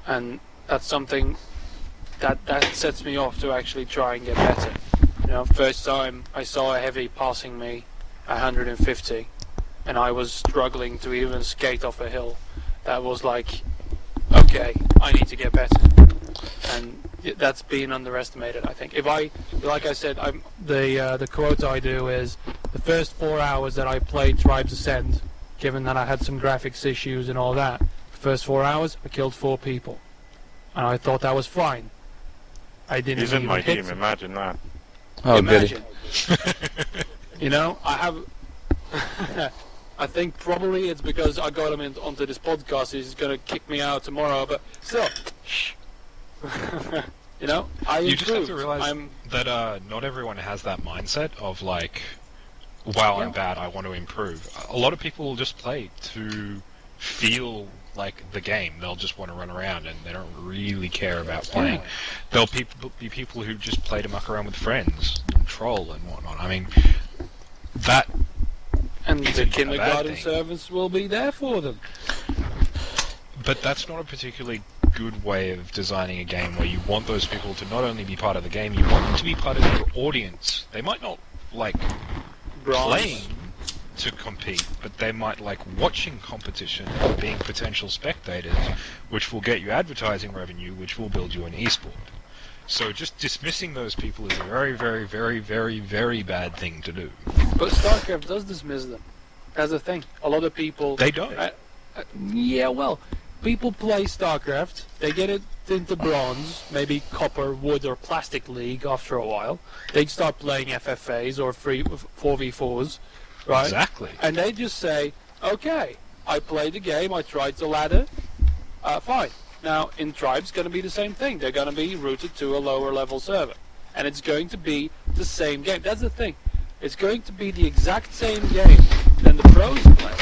And that's something that sets me off to actually try and get better. You know, first time I saw a heavy passing me 150, and I was struggling to even skate off a hill. That was like, okay, I need to get better. And that's being underestimated, I think. If I, like I said, the quote I do is, the first 4 hours that I played Tribes Ascend, given that I had some graphics issues and all that, the first 4 hours, I killed 4 people. And I thought that was fine. I didn't He's in even my hit team, them. imagine that. Oh, Imagine. goody. You know, I have... I think probably it's because I got him onto this podcast. He's going to kick me out tomorrow, but still, shh. You know, You just have to realize that not everyone has that mindset of like, wow, I'm bad, I want to improve. A lot of people will just play to feel like the game. They'll just want to run around and they don't really care about playing. There'll be people who just play to muck around with friends and troll and whatnot. I mean, that... And the a bad kindergarten thing. service will be there for them. But that's not a particularly good way of designing a game where you want those people to not only be part of the game, you want them to be part of your audience. They might not like playing to compete, but they might like watching competition and being potential spectators, which will get you advertising revenue, which will build you an esport. So just dismissing those people is a very, very, very, very, very bad thing to do. But StarCraft does dismiss them. That's the thing. A lot of people... They don't. Yeah, well, people play StarCraft, they get it into bronze, maybe copper, wood, or plastic league after a while. They start playing FFAs or 4v4s, right? Exactly. And they just say, okay, I played the game, I tried the ladder, fine. Now, in Tribes, going to be the same thing. They're going to be routed to a lower level server. And it's going to be the same game. That's the thing. It's going to be the exact same game than the pros play.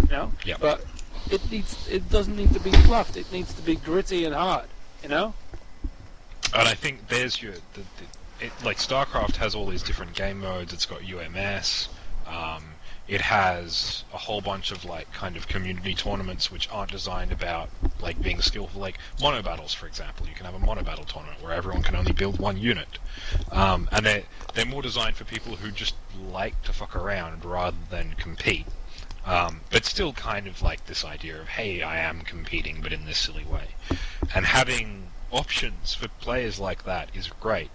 You know? Yep. But it doesn't need to be fluffed. It needs to be gritty and hard. You know? And I think there's your... like, StarCraft has all these different game modes. It's got UMS. It has a whole bunch of like kind of community tournaments which aren't designed about like being skillful, like mono battles, for example. You can have a mono battle tournament where everyone can only build one unit, and they're more designed for people who just like to fuck around rather than compete. But still kind of like this idea of, hey, I am competing, but in this silly way. And having options for players like that is great.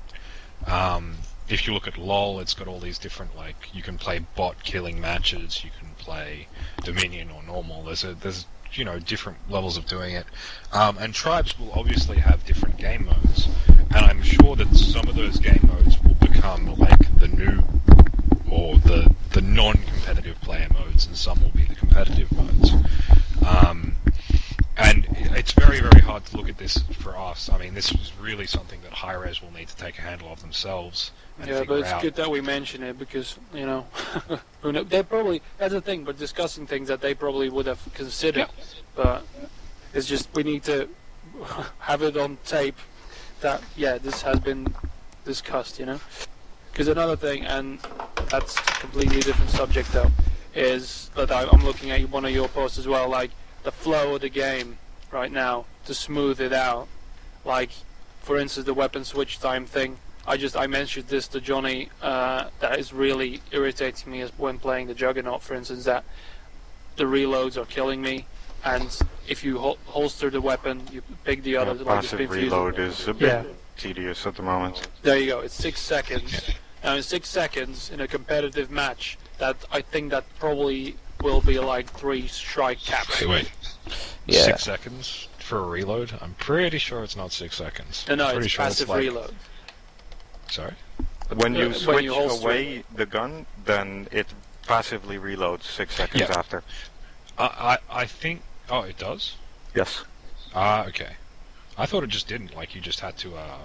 If you look at LoL, it's got all these different, like, you can play bot killing matches, you can play Dominion or normal, there's you know, different levels of doing it. And Tribes will obviously have different game modes, and I'm sure that some of those game modes will become, like, the new, or the non-competitive player modes, and some will be the competitive modes. And it's very, very hard to look at this for us. I mean, this is really something that Hi-Rez will need to take a handle of themselves. Yeah, but it's good that we mention it because, you know, they probably, that's the thing, but discussing things that they probably would have considered. Yeah. But it's just, we need to have it on tape that, yeah, this has been discussed, you know? Because another thing, and that's a completely different subject though, is that I'm looking at one of your posts as well, like, the flow of the game right now to smooth it out. Like, for instance, the weapon switch time thing. I mentioned this to Johnny. That is really irritating me when playing the Juggernaut, for instance, that the reloads are killing me. And if you holster the weapon, you pick the other. Like Passive reload is a bit tedious at the moment. There you go. It's 6 seconds. Now, in 6 seconds in a competitive match, that I think that probably will be like 3 strike caps. Wait. Yeah. 6 seconds for a reload? I'm pretty sure it's not 6 seconds. No, pretty it's sure passive like... reload. Sorry? When you switch holster away the gun, then it passively reloads 6 seconds after. I think Oh, it does? Yes. Ah, okay. I thought it just didn't, like you just had to, Now,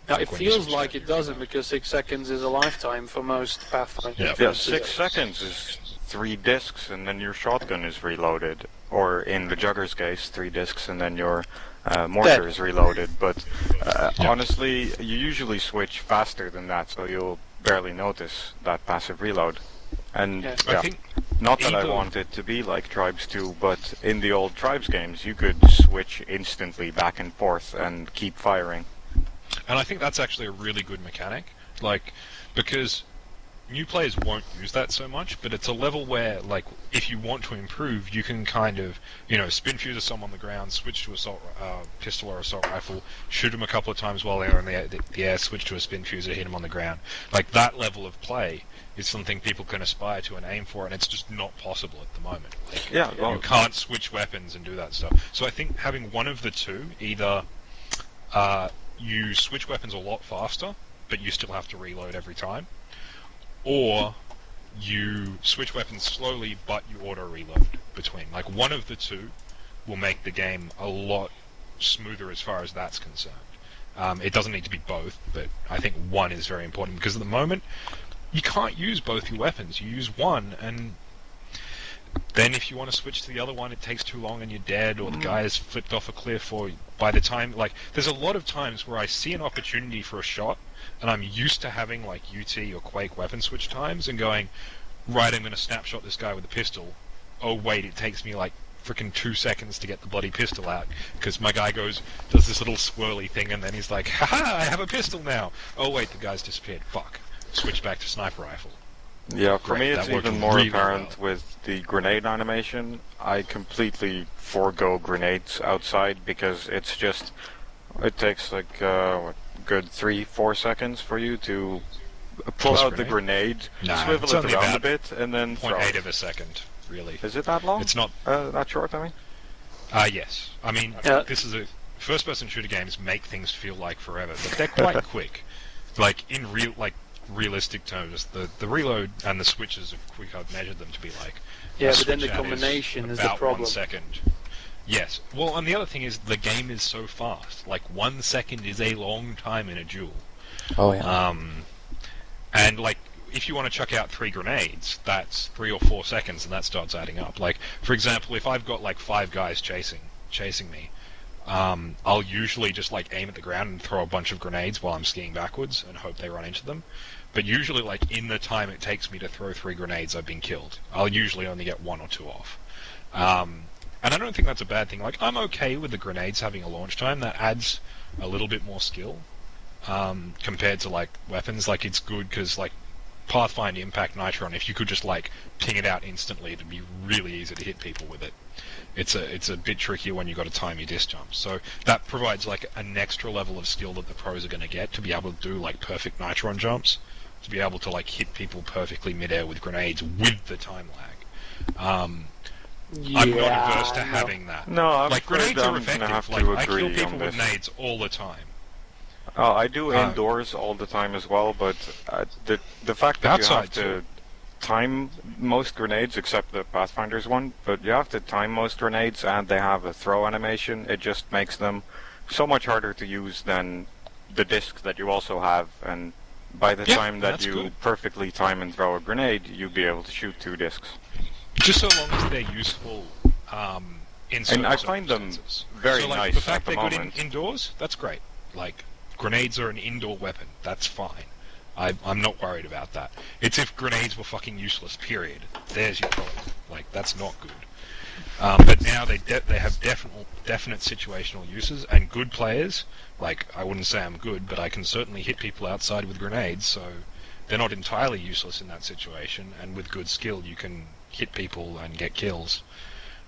like it when you feels switch like that, it you doesn't reload. because 6 seconds is a lifetime for most Pathfinder. Yeah. Yeah, 6 seconds is 3 discs and then your shotgun is reloaded. Or in the Jugger's case, 3 discs and then your mortar is reloaded. But honestly, you usually switch faster than that, so you'll barely notice that passive reload. And Yeah. I think not that I either- want it to be like Tribes 2, but in the old Tribes games, you could switch instantly back and forth and keep firing. And I think that's actually a really good mechanic, like, because new players won't use that so much, but it's a level where, like, if you want to improve, you can kind of, spin fuse someone on the ground, switch to assault pistol or assault rifle, shoot them a couple of times while they're in the air, switch to a spin fuser, hit them on the ground. Like, that level of play is something people can aspire to and aim for, and it's just not possible at the moment. Like, Yeah, well, you can't switch weapons and do that stuff. So I think having one of the two, either you switch weapons a lot faster, but you still have to reload every time, or you switch weapons slowly, but you auto-reload between. Like, one of the two will make the game a lot smoother as far as that's concerned. It doesn't need to be both, but I think one is very important, because at the moment, you can't use both your weapons. You use one, and then if you want to switch to the other one, it takes too long and you're dead, or the guy has flipped off a cliff, or by the time, like, there's a lot of times where I see an opportunity for a shot, and I'm used to having, like, UT or Quake weapon switch times, and going, right, I'm going to snapshot this guy with a pistol. Oh, wait, it takes me, like, freaking 2 seconds to get the bloody pistol out, because my guy does this little swirly thing, and then he's like, haha, I have a pistol now! Oh, wait, the guy's disappeared. Fuck. Switch back to sniper rifle. Yeah, for me Right, it's that worked even more really apparent well. with the grenade animation. I completely forego grenades outside because it takes like good 3-4 seconds for you to pull Plus out the grenade? grenade, Nah, swivel it's it only around a about bit, and then throw 0.8 it. of a second, really. Is it that long? It's not. That short, I mean? Yes. I mean, Yeah. this is a first-person shooter games make things feel like forever, but they're quite quick. Like in realistic terms, the reload and the switches are quick. I've measured them to be like. Yeah, a but then the switch out combination is the about problem. 1 second. Yes. Well, and the other thing is the game is so fast. Like 1 second is a long time in a duel. Oh yeah. And like, if you want to chuck out 3 grenades, that's 3 or 4 seconds, and that starts adding up. Like, for example, if I've got like 5 guys chasing me, I'll usually just like aim at the ground and throw a bunch of grenades while I'm skiing backwards and hope they run into them. But usually, like, in the time it takes me to throw 3 grenades, I've been killed. I'll usually only get 1 or 2 off. And I don't think that's a bad thing. Like, I'm okay with the grenades having a launch time. That adds a little bit more skill compared to, like, weapons. Like, it's good because, like, Pathfinder, Impact, Nitron, if you could just, like, ping it out instantly, it'd be really easy to hit people with it. It's a bit trickier when you've got to time your disc jumps. So that provides, like, an extra level of skill that the pros are going to get to be able to do, like, perfect Nitron jumps, to be able to, like, hit people perfectly midair with grenades with the time lag. I'm not averse to having that. No, I'm Like, afraid grenades are I'm gonna have effective. to Like, I kill agree people on with this. nades all the time. I do indoors all the time as well, but the fact that you have Outside, to too. time most grenades, except the Pathfinder's one, but you have to time most grenades, and they have a throw animation. It just makes them so much harder to use than the discs that you also have, and by the Yeah, time that that's you good. perfectly time and throw a grenade, you'll be able to shoot 2 discs. Just so long as they're useful in certain And I find them circumstances. very so, like, nice the at fact the they're good moment. indoors, that's great. Like, grenades are an indoor weapon. That's fine. I'm not worried about that. It's if grenades were fucking useless, period. There's your problem. Like, that's not good. But now they have definite situational uses, and good players, like, I wouldn't say I'm good, but I can certainly hit people outside with grenades, so they're not entirely useless in that situation, and with good skill you can hit people and get kills.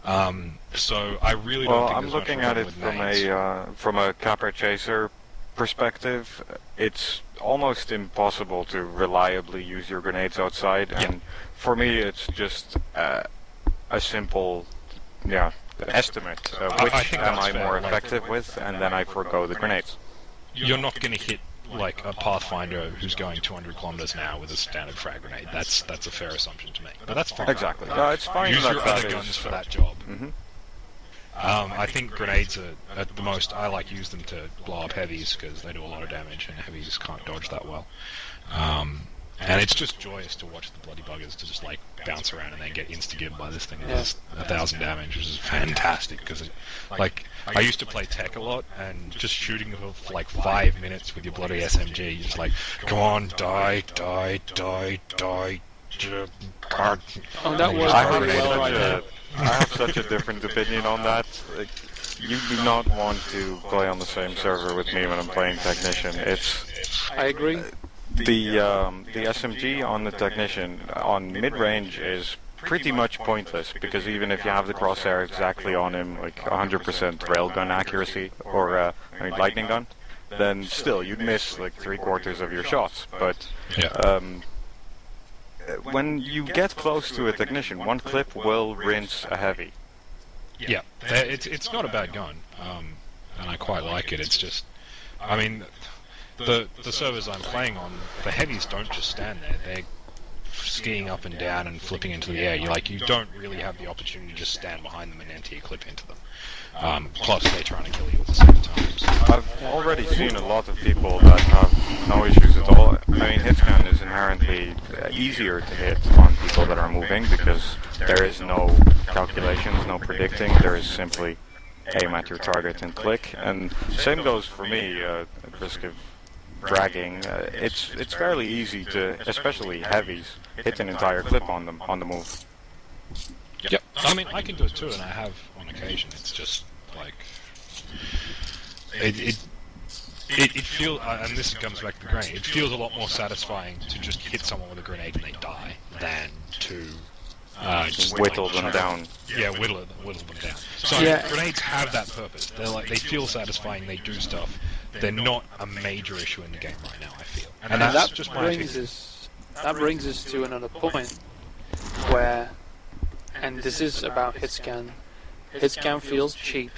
So I really don't Well, think I'm there's looking much at wrong it with nades. from a capper chaser perspective. It's almost impossible to reliably use your grenades outside, Yeah. and for me, it's just a simple, estimate of I which think am that's I fair, more like- effective with, and then I forego the grenades. You're not going to hit like a Pathfinder who's going 200 kilometers an hour with a standard frag grenade. That's a fair assumption to make, but that's fine. Exactly. It's fine Use that your that other is- guns for that job. Mhm. I think grenades are at the most. I like use them to blow up heavies because they do a lot of damage, and heavies can't dodge that well. And it's just joyous to watch the bloody buggers to just like bounce around and then get insta-gibbed by this thing that does 1,000 damage, which is fantastic. Because like I used to play tech a lot, and just shooting for like 5 minutes with your bloody SMG, just like, come on, die. Oh, that works pretty well right now. I have such a different opinion on that. Like, you do not want to play on the same server with me when I'm playing Technician. I agree. The SMG on the Technician on mid-range is pretty much pointless, because even if you have the crosshair exactly on him, like 100% railgun accuracy, or lightning gun, then still you'd miss like 3/4 of your shots. But when you get close to a Technician, one clip will rinse a heavy. Yeah, it's not a bad gun, and I quite like it. It's just, I mean, the servers I'm playing on, the heavies don't just stand there. They're skiing up and down and flipping into the air. You don't really have the opportunity to just stand behind them and empty a clip into them. Plus, they're trying to kill you at the same time. So. I've already seen a lot of people that have no issues at all. I mean, hitscan is inherently easier to hit on people that are moving, because there is no calculations, no predicting. There is simply aim at your target and click. And same goes for me, at risk of bragging. It's fairly easy to, especially heavies, hit an entire clip on them on the move. Yep. I mean, I can do it too, and I have on occasion. It's just like it feels, and this comes back to the grenade. It feels a lot more satisfying to just hit someone with a grenade and they die than to just whittle them down. Yeah, whittle them down. So grenades have that purpose. They feel satisfying. They do stuff. They're not a major issue in the game right now, I feel. And that's that just my opinion. That brings us to another point where, and this is about hitscan. Hitscan feels cheap,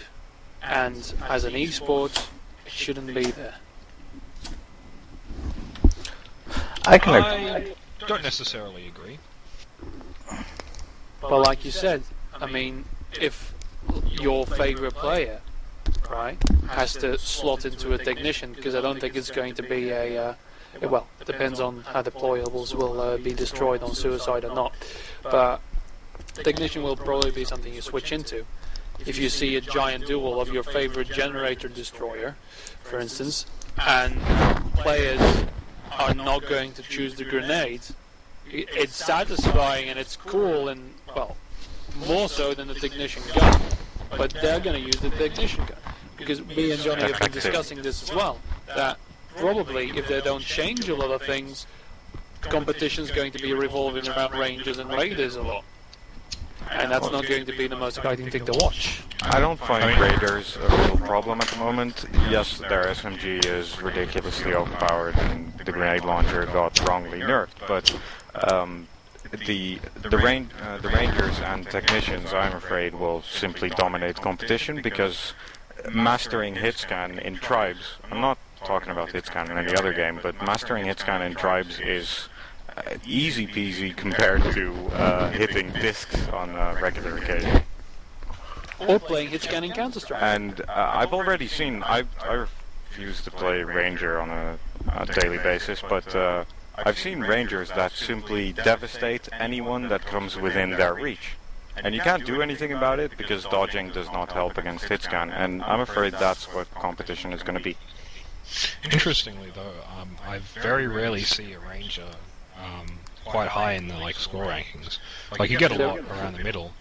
and as an esport, it shouldn't be there. I don't necessarily agree. But like you said, I mean, if your favorite player, right, has to slot into a Technician, because I don't think it's going to be well, it depends on how deployables will be destroyed on suicide or not, but Technician will probably be something you switch into. If you see a giant duel of your favorite generator destroyer, for instance, and players are not going to choose the grenade, it's satisfying and it's cool, and, well, more so than the Technician gun, but they're going to use the Technician gun. Because me and Johnny have been discussing this as well, that probably if they don't change a lot of things, competition's going to be revolving around Rangers and Raiders a lot. And that's not going to be the most exciting thing to watch. I don't find Raiders a real problem at the moment. Yes, their SMG is ridiculously overpowered and the grenade launcher got wrongly nerfed, but the Rangers and Technicians, I'm afraid, will simply dominate competition, because mastering hitscan in Tribes, I'm not talking about hitscan in any other game, but mastering hitscan in Tribes is easy peasy compared to hitting discs on a regular occasion. Or playing hitscan in Counter-Strike. And I've already seen, I refuse to play Ranger on a daily basis, but I've seen Rangers that simply devastate anyone that comes within their reach. And you can't do anything about it, because dodging does not help against hitscan, and I'm afraid that's what competition is going to be. Interestingly, though, I very rarely see a Ranger quite high in the score rankings. You get a lot around the middle,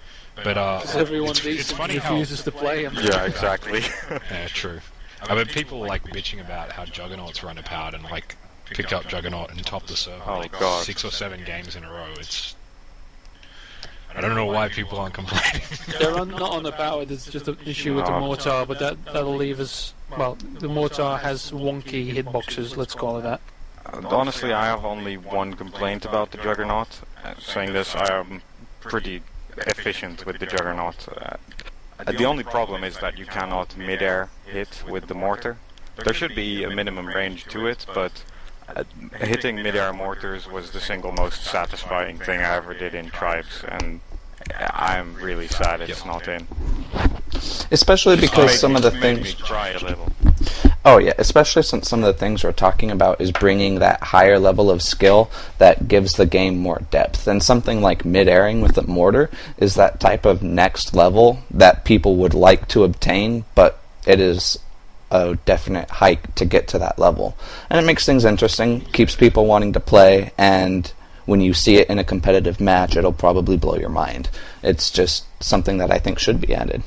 but it's funny how refuses to play him. Yeah, exactly. Yeah, true. I mean, people bitching about how Juggernauts are underpowered, and picked up Juggernaut and topped the server 6 or 7 games in a row. I don't know why people aren't complaining. They're not underpowered, it's just an issue with the mortar, but that'll leave us, well, the mortar has wonky hitboxes, let's call it that. Honestly, I have only one complaint about the Juggernaut. Saying this, I am pretty efficient with the Juggernaut. The only problem is that you cannot mid-air hit with the mortar. There should be a minimum range to it, but hitting mid-air mortars was the single most satisfying thing I ever did in Tribes, and I'm really sad it's not in. Especially because some of the made me things... cry a little. Oh yeah, especially since some of the things we're talking about is bringing that higher level of skill that gives the game more depth. And something like mid-airing with a mortar is that type of next level that people would like to obtain, but it is a definite hike to get to that level. And it makes things interesting, keeps people wanting to play, and when you see it in a competitive match, it'll probably blow your mind. It's just something that I think should be added.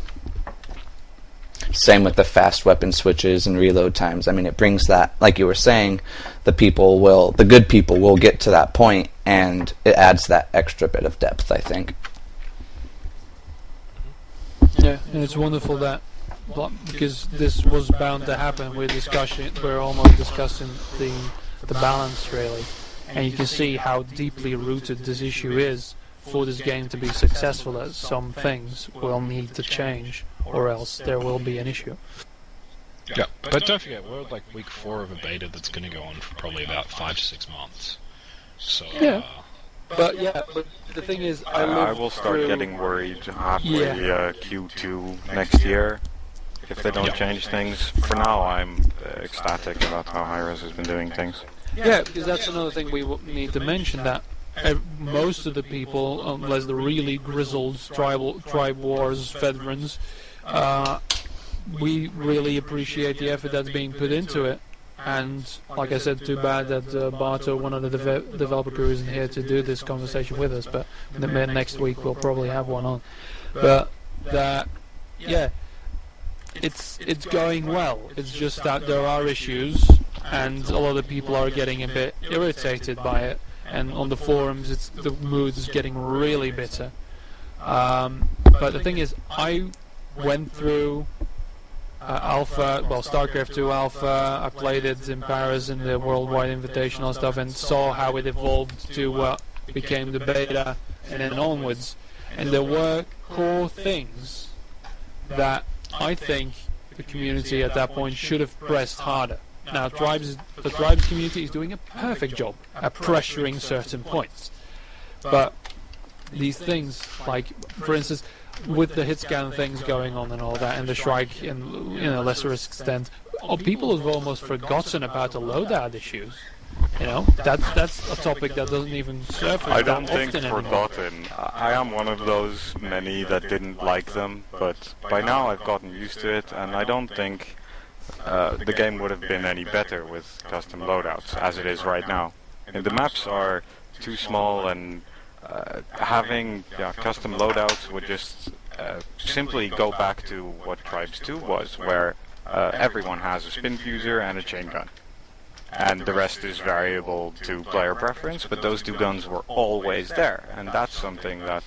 Same with the fast weapon switches and reload times. I mean, it brings that, like you were saying, the good people will get to that point, and it adds that extra bit of depth, I think. Yeah, and it's wonderful that, because this was bound to happen, we're almost discussing the balance, really. And you can see how deeply rooted this issue is. For this game to be successful, as some things will need to change, or else there will be an issue. Yeah, but don't forget, we're like week 4 of a beta that's going to go on for probably about 5 to 6 months. So yeah, but the thing is, I will start getting worried halfway Q2 next year if they don't change things. For now, I'm ecstatic about how Hi-Rez has been doing things. Yeah, because that's another thing we need to mention, that most of the people, unless the really grizzled tribe wars veterans, we really appreciate the effort that's being put into it. And like I said, too bad that Barto, one of the developer crew, isn't here to do this conversation with us, but next week we'll probably have one on. But it's going well. It's just that there are issues, and a lot of people are getting a bit irritated by it. And on the forums, the mood is getting really bitter. But the thing is, I went through StarCraft 2 Alpha. I played it in Paris in the Worldwide Invitational stuff, and saw how it evolved to what became the beta and then onwards. And there were core things that I think the community at that point should have pressed harder. Now, the Tribes community is doing a perfect job at pressuring certain points. But these things, like, for instance, with the hit scan things going on and all that, and the Shrike in a lesser extent, people have almost forgotten about the loadout issues. You know, that's a topic that doesn't even surface I that don't often think anymore. forgotten. I am one of those many that didn't like them, but by now I've gotten used to it, and I don't think the game would have been any better with custom loadouts as it is right now. And the maps are too small, and having custom loadouts would just simply go back to what Tribes 2 was, where everyone has a spin fuser and a chain gun. And the rest is variable to player preference, but those two guns were always there, and that's something that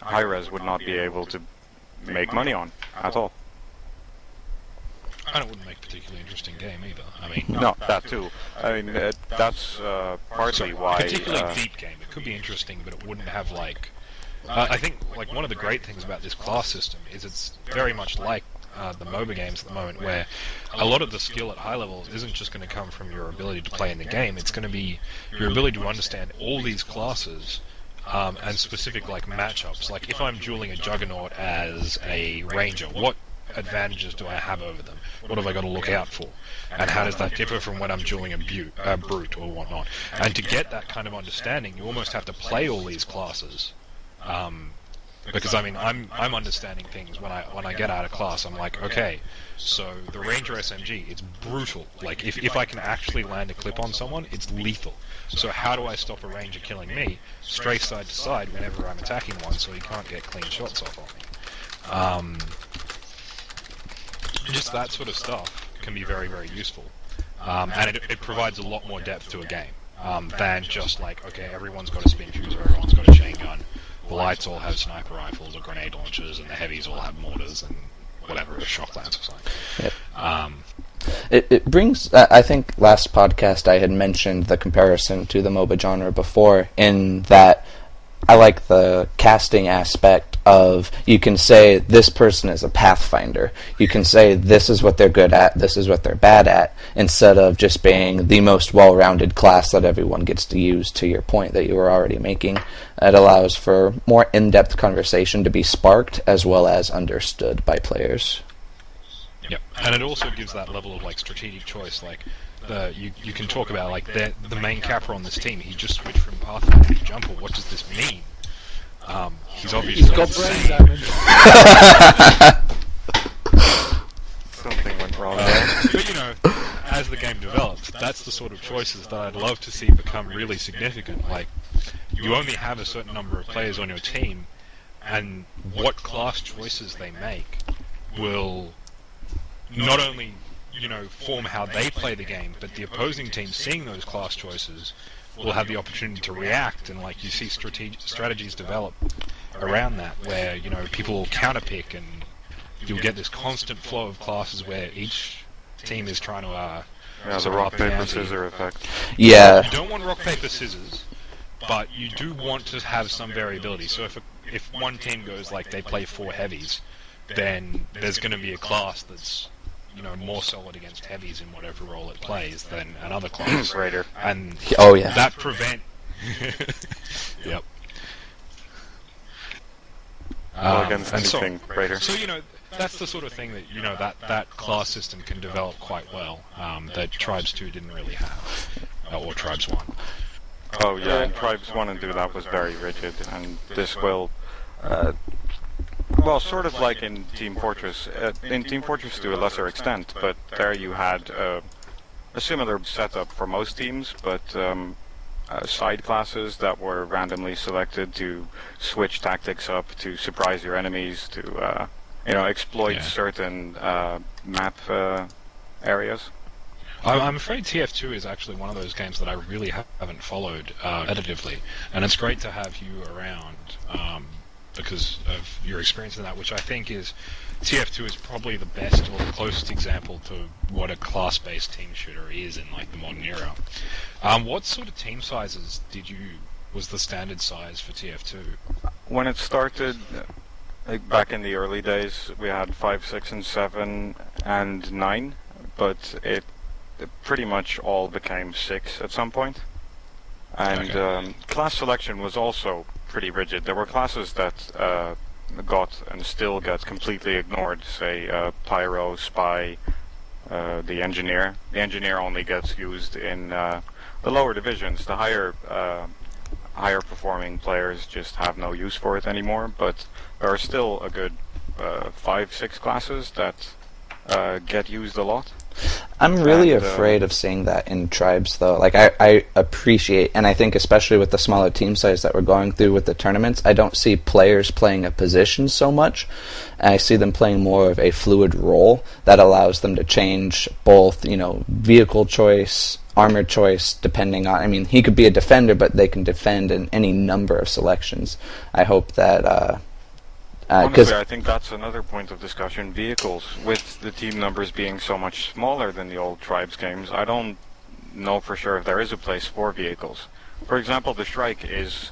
Hi-Rez would not be able to make money on at all. And it wouldn't make a particularly interesting game either. I mean, No, that too. I mean, that's partly why... particularly deep game. It could be interesting, but it wouldn't have like... I think like one of the great things about this class system is it's very much like the MOBA games at the moment, where a lot of the skill at high levels isn't just going to come from your ability to play in the game. It's going to be your ability to understand all these classes and specific like matchups. Like if I'm dueling a Juggernaut as a Ranger, what advantages do I have over them? What have I got to look out for? And how does that differ from when I'm dueling a Brute or whatnot? And to get that kind of understanding, you almost have to play all these classes. Because I mean, I'm understanding things when I get out of class. I'm like, okay, so the Ranger SMG, it's brutal. Like if I can actually land a clip on someone, it's lethal. So how do I stop a Ranger killing me? Stray side to side whenever I'm attacking one, so he can't get clean shots off on me. Just that sort of stuff can be very, very useful, and it provides a lot more depth to a game than just like, okay, everyone's got a spin fuser, everyone's got a chain gun. The lights all have sniper rifles or grenade launchers, and the heavies all have mortars and whatever, a shock lance or something. Yep. It brings... I think last podcast I had mentioned the comparison to the MOBA genre before, in that I like the casting aspect of, you can say this person is a pathfinder. You can say this is what they're good at, this is what they're bad at, instead of just being the most well-rounded class that everyone gets to use, to your point that you were already making. It allows for more in-depth conversation to be sparked as well as understood by players. Yep, and it also gives that level of like strategic choice. Like you can talk about like the main capper on this team. He just switched from Pathfinder to Jumper. What does this mean? He's obviously He's got brain damage. Something went wrong there. But you know, as the game develops, that's the sort of choices that I'd love to see become really significant. Like, you only have a certain number of players on your team, and what class choices they make will not only, you know, form how they play the game, but the opposing team seeing those class choices will have the opportunity to react, and like you see strategies develop around that, where, you know, people will counterpick, and you'll get this constant flow of classes where each team is trying to the rock paper scissors effect. Yeah. You don't want rock paper scissors, but you do want to have some variability. So if one team goes like they play 4 heavies, then there's going to be a class that's, you know, more solid against heavies in whatever role it plays than another class. Raider. And that prevent. Yep. Against anything, Raider. So, you know, that's the sort of thing that, you know, that class system can develop quite well, that Tribes 2 didn't really have, or Tribes 1. Oh yeah, and Tribes 1 and 2, that was very rigid, and this will, well, sort of like in Team Fortress. In Team Fortress to a lesser extent, but there you had a similar setup for most teams, but side classes that were randomly selected to switch tactics up, to surprise your enemies, to you know, exploit certain map areas. I'm afraid TF2 is actually one of those games that I really haven't followed competitively, and it's great to have you around because of your experience in that, which I think is TF2 is probably the best or the closest example to what a class-based team shooter is in like the modern era. What sort of team sizes was the standard size for TF2? When it started, like back in the early days, we had 5, 6, and 7, and 9, but it pretty much all became 6 at some point. And class selection was also pretty rigid. There were classes that got and still get completely ignored, say Pyro, Spy, the Engineer. The Engineer only gets used in the lower divisions. The higher performing players just have no use for it anymore, but there are still a good 5, 6 classes that get used a lot. I'm really afraid of seeing that in Tribes, though. Like, I appreciate, and I think especially with the smaller team size that we're going through with the tournaments, I don't see players playing a position so much, and I see them playing more of a fluid role that allows them to change both, you know, vehicle choice, armor choice, depending on, I mean, he could be a defender, but they can defend in any number of selections. I hope that, honestly, I think that's another point of discussion. Vehicles, with the team numbers being so much smaller than the old Tribes games, I don't know for sure if there is a place for vehicles. For example, the Shrike is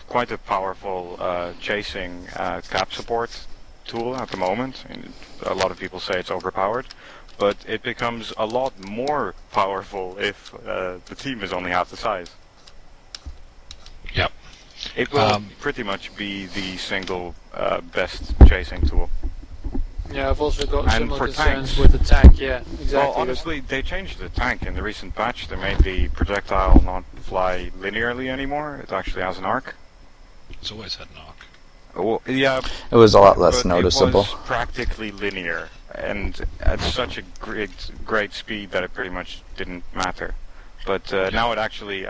quite a powerful chasing cap support tool at the moment. And a lot of people say it's overpowered, but it becomes a lot more powerful if the team is only half the size. Yep. It will pretty much be the single best chasing tool. Yeah, I've also got And similar for concerns tanks, with the tank, yeah, exactly. Well, honestly, they changed the tank in the recent patch. They made the projectile not fly linearly anymore. It actually has an arc. It's always had an arc. Well, yeah, it was a lot less but noticeable. It was practically linear, and at such a great speed that it pretty much didn't matter. But now it actually...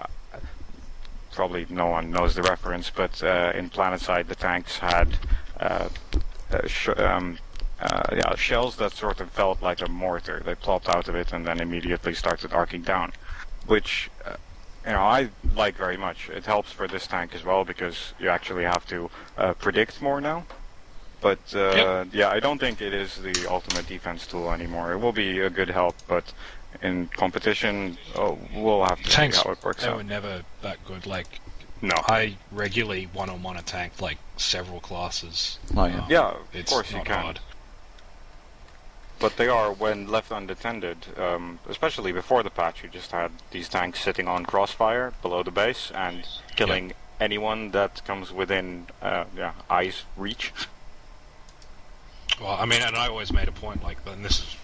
probably no one knows the reference, but in Planetside the tanks had shells that sort of felt like a mortar. They plopped out of it and then immediately started arcing down, which you know, I like very much. It helps for this tank as well because you actually have to predict more now. But yeah, I don't think it is the ultimate defense tool anymore. It will be a good help, but in competition, we'll have to see how it works out. They were never that good. Like, No. I regularly one-on-one attack like several classes. Oh, yeah. Yeah, of It's course you not can. hard. But they are, when left unattended, especially before the patch, you just had these tanks sitting on crossfire below the base and killing anyone that comes within eye's reach. Well, I mean, and I always made a point like, and this is,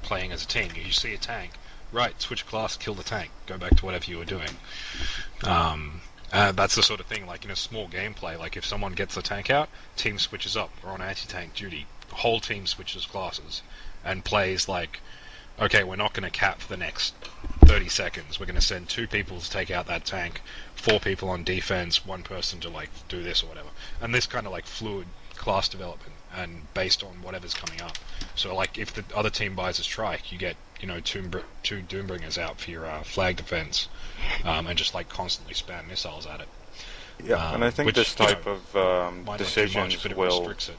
playing as a team. You see a tank, right? Switch class, kill the tank, go back to whatever you were doing. That's the sort of thing, like in a small gameplay, like if someone gets the tank out, team switches up, or on anti-tank duty, the whole team switches classes, and plays like, okay, we're not going to cap for the next 30 seconds, we're going to send 2 people to take out that tank, 4 people on defense, 1 person to like do this or whatever. And this kind of like fluid class development, and based on whatever's coming up. So like if the other team buys a strike, you get, 2 Doombringers out for your flag defense, and just like constantly spam missiles at it. Yeah, and I think which, this type of might not do decisions much, but it will... restricts it.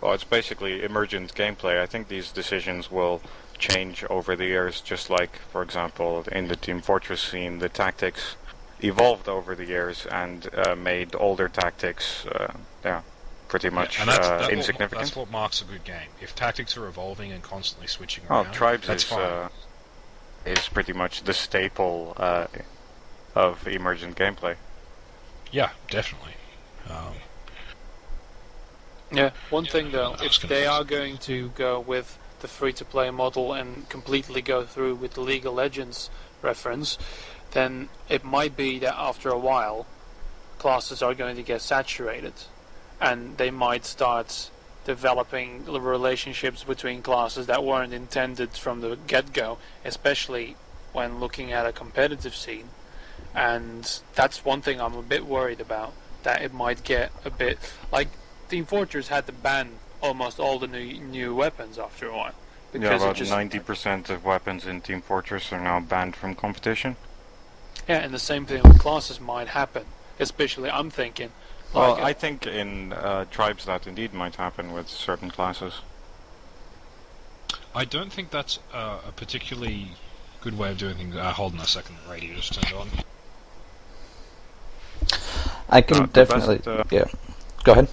Well, it's basically emergent gameplay. I think these decisions will change over the years, just like, for example, in the Team Fortress scene, the tactics evolved over the years and made older tactics, pretty much and insignificant. That's what marks a good game. If tactics are evolving and constantly switching Oh, around, Tribes that's fine. is pretty much the staple of emergent gameplay. Yeah, definitely. Yeah, one thing though, I was if gonna they say are something. going to go with the free-to-play model and completely go through with the League of Legends reference, then it might be that after a while, classes are going to get saturated, and they might start developing relationships between classes that weren't intended from the get-go, especially when looking at a competitive scene. And that's one thing I'm a bit worried about, that it might get a bit like Team Fortress had to ban almost all the new weapons after a while. Yeah, about it just, 90% of weapons in Team Fortress are now banned from competition. Yeah, and the same thing with classes might happen. Especially, I'm thinking. Well, like, I think in Tribes that indeed might happen with certain classes. I don't think that's a particularly good way of doing things. Hold on a second, the radio just turned on. I can the definitely... best, yeah. Go ahead.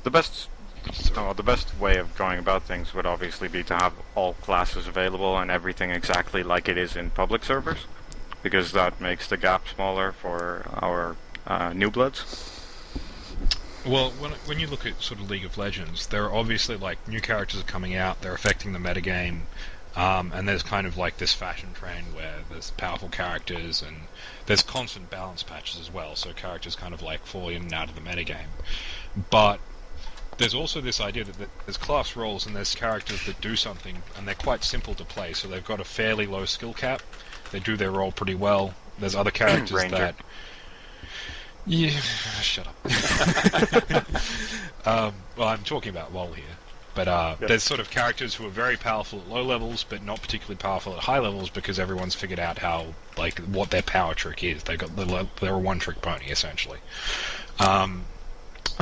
The best way of going about things would obviously be to have all classes available and everything exactly like it is in public servers, because that makes the gap smaller for our new bloods. Well, when you look at sort of League of Legends, there are obviously like new characters are coming out, they're affecting the metagame, and there's kind of like this fashion trend where there's powerful characters and there's constant balance patches as well, so characters kind of like fall in and out of the metagame. But there's also this idea that there's class roles and there's characters that do something and they're quite simple to play, so they've got a fairly low skill cap, they do their role pretty well. There's other characters Ranger. that... Yeah, shut up. Well, I'm talking about LoL here. But there's sort of characters who are very powerful at low levels, but not particularly powerful at high levels because everyone's figured out how, like, what their power trick is. They're a one-trick pony, essentially. And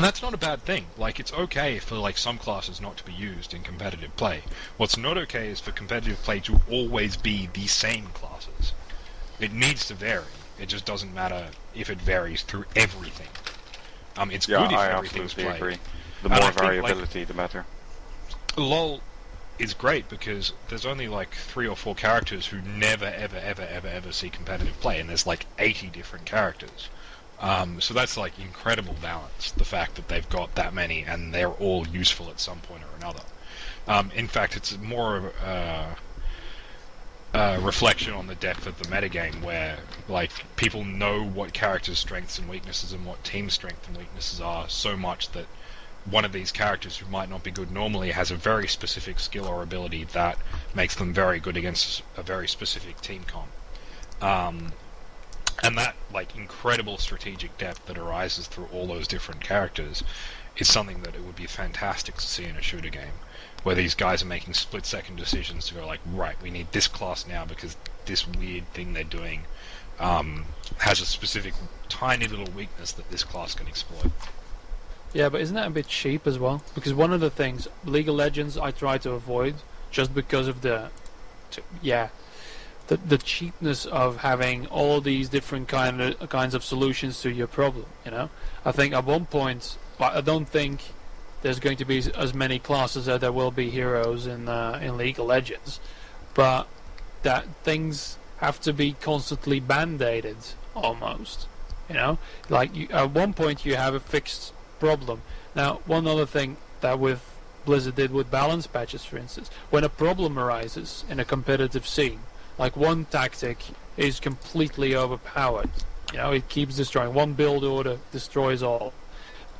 that's not a bad thing. Like, it's okay for, like, some classes not to be used in competitive play. What's not okay is for competitive play to always be the same classes. It needs to vary. It just doesn't matter if it varies through everything. It's good if I everything's absolutely played. agree. The And I more think, variability, the better. LoL is great because there's only like 3 or 4 characters who never ever see competitive play, and there's like 80 different characters. So that's like incredible balance, the fact that they've got that many and they're all useful at some point or another. In fact, it's more of a reflection on the depth of the metagame where like people know what characters' strengths and weaknesses and what team strengths and weaknesses are so much that one of these characters who might not be good normally has a very specific skill or ability that makes them very good against a very specific team comp. And that like incredible strategic depth that arises through all those different characters is something that it would be fantastic to see in a shooter game, where these guys are making split-second decisions to go like, right, we need this class now because this weird thing they're doing has a specific tiny little weakness that this class can exploit. Yeah, but isn't that a bit cheap as well? Because one of the things, League of Legends, I try to avoid just because of the cheapness of having all these different kinds of solutions to your problem. I think at one point, I don't think there's going to be as many classes as there will be heroes in League of Legends, but that things have to be constantly band-aided almost. At one point you have a fixed problem. Now, one other thing that with Blizzard did with balance patches, for instance, when a problem arises in a competitive scene, like one tactic is completely overpowered. It keeps destroying. One build order destroys all.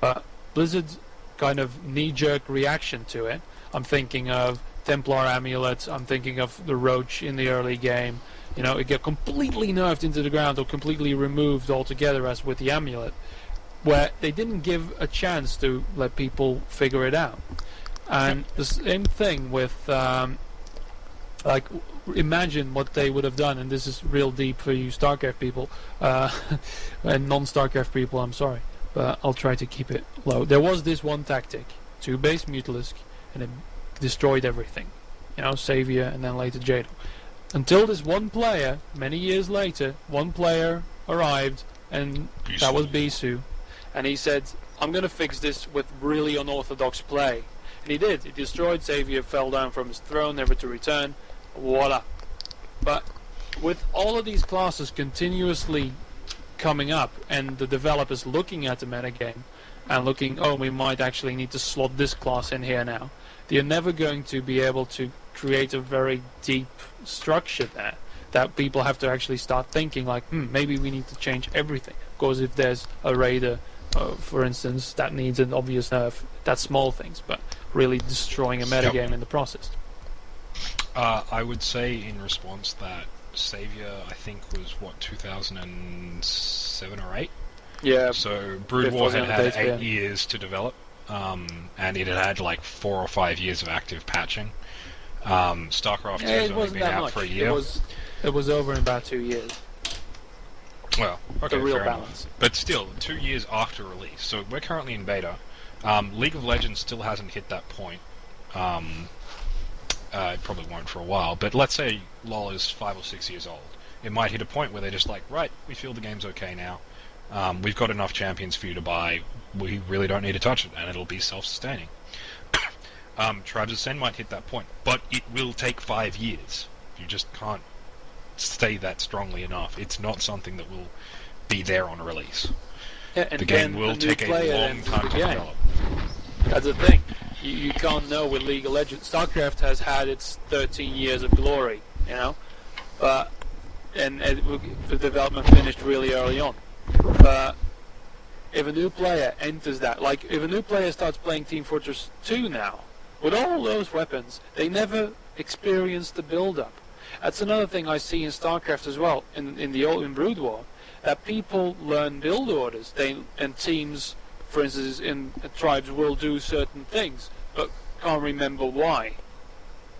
But Blizzard's kind of knee-jerk reaction to it, I'm thinking of Templar Amulet, I'm thinking of the Roach in the early game. It got completely nerfed into the ground or completely removed altogether, as with the Amulet, where they didn't give a chance to let people figure it out. And the same thing with, imagine what they would have done, and this is real deep for you StarCraft people, and non-StarCraft people, I'm sorry, but I'll try to keep it low. There was this one tactic, 2 base Mutalisk, and it destroyed everything. Savior and then later Jado. Until this one player, many years later, one player arrived, and that was Bisu, and he said, I'm going to fix this with really unorthodox play. And he did. He destroyed Savior, fell down from his throne, never to return. Voila. But with all of these classes continuously coming up, and the developers looking at the metagame, and looking, we might actually need to slot this class in here now, you're never going to be able to create a very deep structure there that people have to actually start thinking like, maybe we need to change everything. Of course, if there's a raider, for instance, that needs an obvious nerf, that's small things, but really destroying a metagame in the process. I would say in response that Savior, I think, was 2007 or 8? Yeah. So Brood War had 8 years to develop. And it had like 4 or 5 years of active patching. StarCraft 2 has only been out for a year. It was over in about 2 years. Well, okay, the real fair balance. Enough. But still, 2 years after release. So we're currently in beta. League of Legends still hasn't hit that point. It probably won't for a while. But let's say LoL is 5 or 6 years old. It might hit a point where they're just like, right, we feel the game's okay now. We've got enough champions for you to buy. We really don't need to touch it, and it'll be self-sustaining. Tribes Ascend might hit that point, but it will take 5 years. You just can't stay that strongly enough. It's not something that will be there on release. Yeah, and the game will take a long time to develop. That's the thing. You can't know with League of Legends. StarCraft has had its 13 years of glory, and the development finished really early on. But if a new player enters that, like if a new player starts playing Team Fortress 2 now, with all those weapons, they never experienced the build-up. That's another thing I see in StarCraft as well, in Brood War, that people learn build orders. And teams, for instance, in tribes will do certain things, but can't remember why.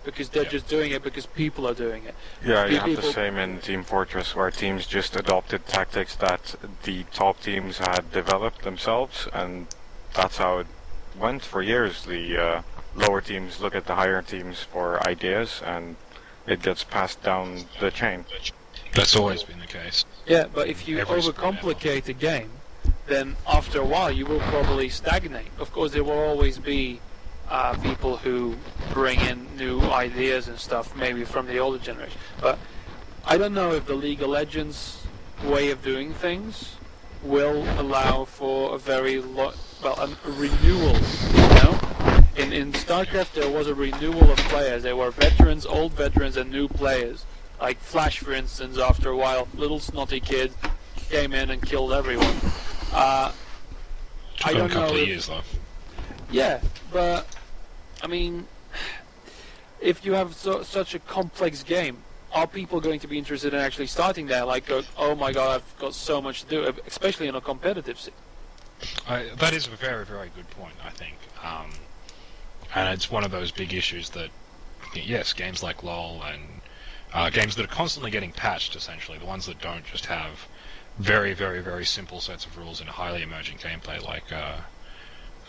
Because they're just doing it because people are doing it. Yeah, you have the same in Team Fortress, where teams just adopted tactics that the top teams had developed themselves, and that's how it went for years. The lower teams look at the higher teams for ideas, and it gets passed down the chain. That's always been the case. Yeah, but if you overcomplicate the game, then after a while you will probably stagnate. Of course, there will always be people who bring in new ideas and stuff, maybe from the older generation. But I don't know if the League of Legends way of doing things will allow for a very a renewal. In StarCraft there was a renewal of players. There were veterans, old veterans, and new players. Like Flash, for instance, after a while, little snotty kid came in and killed everyone. I don't know. A couple of years though. Yeah, but I mean, if you have such a complex game, are people going to be interested in actually starting there? Like, oh my god, I've got so much to do, especially in a competitive scene. That is a very, very good point, I think. And it's one of those big issues that, yes, games like LoL and games that are constantly getting patched, essentially, the ones that don't just have very, very, very simple sets of rules and highly emergent gameplay like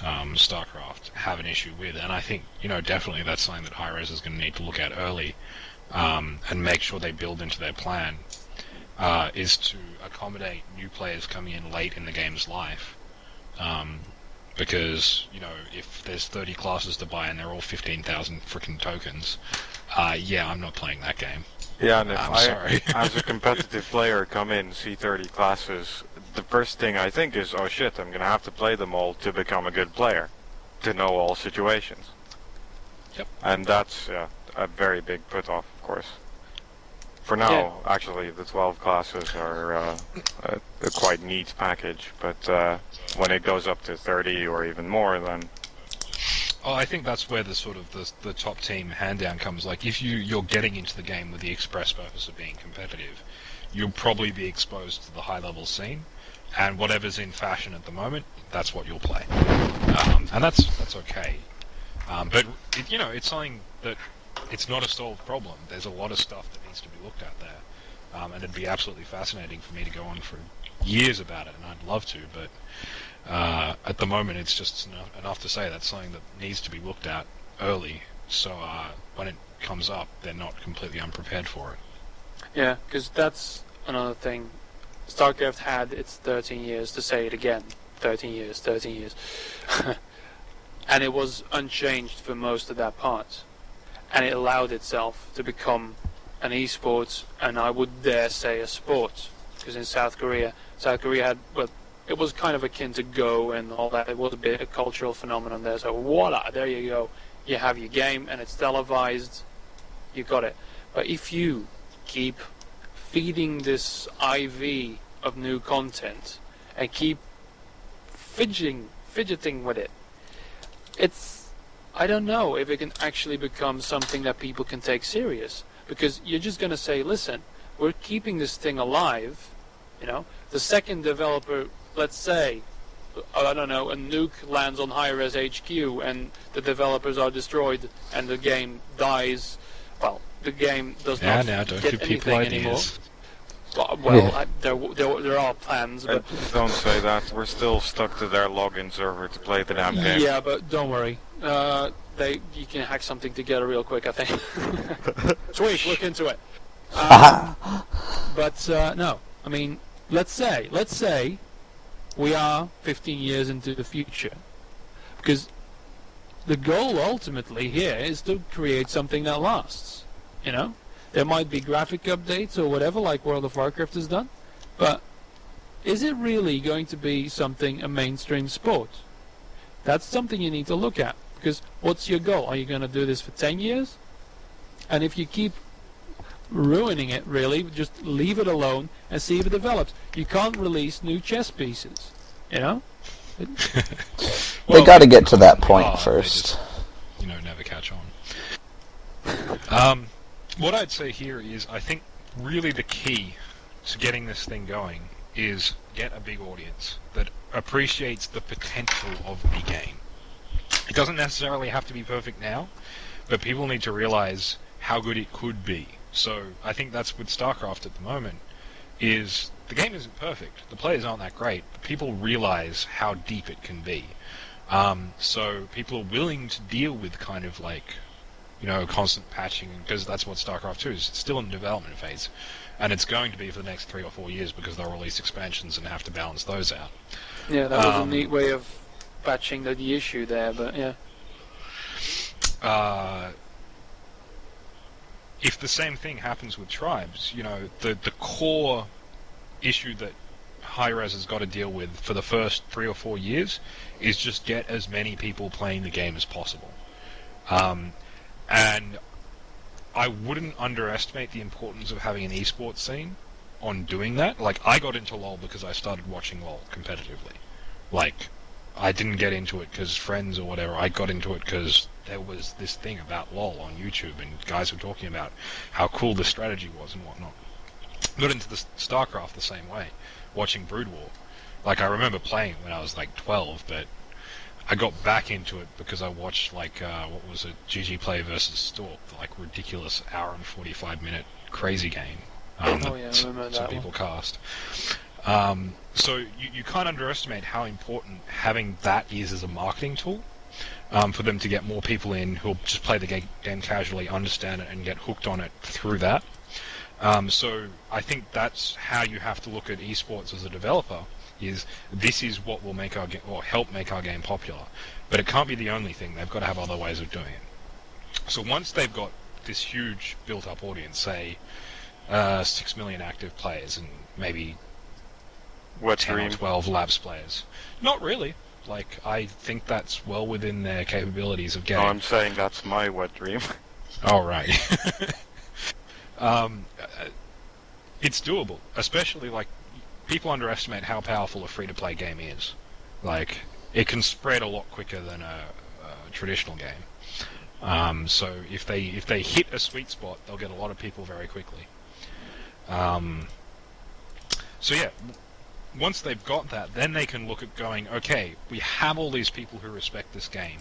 StarCraft, have an issue with. And I think, definitely that's something that Hi-Rez is going to need to look at early. and make sure they build into their plan, is to accommodate new players coming in late in the game's life. Because, if there's 30 classes to buy and they're all 15,000 freaking tokens, yeah, I'm not playing that game. Yeah, and if I'm sorry. as a competitive player, come in, see 30 classes, the first thing I think is, oh shit, I'm gonna have to play them all to become a good player, to know all situations. Yep. And that's a very big put-off, of course. For now, actually, the 12 classes are a quite neat package, but when it goes up to 30 or even more, then... Oh, I think that's where the sort of the top team hand down comes. Like, if you're getting into the game with the express purpose of being competitive, you'll probably be exposed to the high-level scene, and whatever's in fashion at the moment, that's what you'll play. And that's okay. But, it's something that... It's not a solved problem. There's a lot of stuff that needs to be looked at there. And it'd be absolutely fascinating for me to go on for years about it, and I'd love to, but at the moment it's just enough to say that's something that needs to be looked at early, so when it comes up, they're not completely unprepared for it. Yeah, because that's another thing. StarCraft had its 13 years, to say it again. 13 years. And it was unchanged for most of that part. And it allowed itself to become an esports, and I would dare say a sport. Because in South Korea had, well, it was kind of akin to Go and all that. It was a bit a cultural phenomenon there. So voila, there you go. You have your game, and it's televised. You got it. But if you keep feeding this IV of new content and keep fidgeting with it, I don't know if it can actually become something that people can take serious. Because you're just going to say, listen, we're keeping this thing alive. The second developer, let's say, I don't know, a nuke lands on Hi-Rez HQ and the developers are destroyed and the game dies. Well, the game does not get anything anymore. Well, there are plans, but... Don't say that. We're still stuck to their login server to play the damn game. Yeah, but don't worry. You can hack something together real quick, I think. Sweet, look into it. But, no. I mean, let's say we are 15 years into the future. Because the goal ultimately here is to create something that lasts. There might be graphic updates or whatever, like World of Warcraft has done, but is it really going to be a mainstream sport? That's something you need to look at, because what's your goal? Are you going to do this for 10 years? And if you keep ruining it, really, just leave it alone and see if it develops. You can't release new chess pieces, They got to get to that point first. Just, never catch on. What I'd say here is, I think really the key to getting this thing going is get a big audience that appreciates the potential of the game. It doesn't necessarily have to be perfect now, but people need to realize how good it could be. So I think that's with StarCraft at the moment, is the game isn't perfect. The players aren't that great, but people realize how deep it can be. So people are willing to deal with kind of like, constant patching, because that's what StarCraft 2 is. It's still in the development phase, and it's going to be for the next 3 or 4 years because they'll release expansions and have to balance those out. Yeah, that was a neat way of patching the issue there, but yeah. If the same thing happens with tribes, the core issue that Hi-Rez has got to deal with for the first 3 or 4 years is just get as many people playing the game as possible. And I wouldn't underestimate the importance of having an esports scene on doing that. Like, I got into LoL because I started watching LoL competitively. Like, I didn't get into it because friends or whatever. I got into it because there was this thing about LoL on YouTube, and guys were talking about how cool the strategy was and whatnot. Got into the StarCraft the same way, watching Brood War. Like, I remember playing it when I was like 12, but I got back into it because I watched, like, what was it, GG Play versus Stork, the, like, ridiculous hour and 45-minute crazy game. I remember that some people cast. So you can't underestimate how important having that is as a marketing tool. for them to get more people in who'll just play the game casually, understand it, and get hooked on it through that. So I think that's how you have to look at esports as a developer. This is what will make our game, or help make our game popular, but it can't be the only thing. They've got to have other ways of doing it. So once they've got this huge built-up audience, say 6 million active players and maybe 10 or 12 labs players, not really. Like, I think that's well within their capabilities of getting. No, I'm saying that's my wet dream. Oh, right. It's doable, especially, like, people underestimate how powerful a free-to-play game is. Like, it can spread a lot quicker than a traditional game. So if they hit a sweet spot, they'll get a lot of people very quickly. So yeah, once they've got that, then they can look at going, okay, we have all these people who respect this game.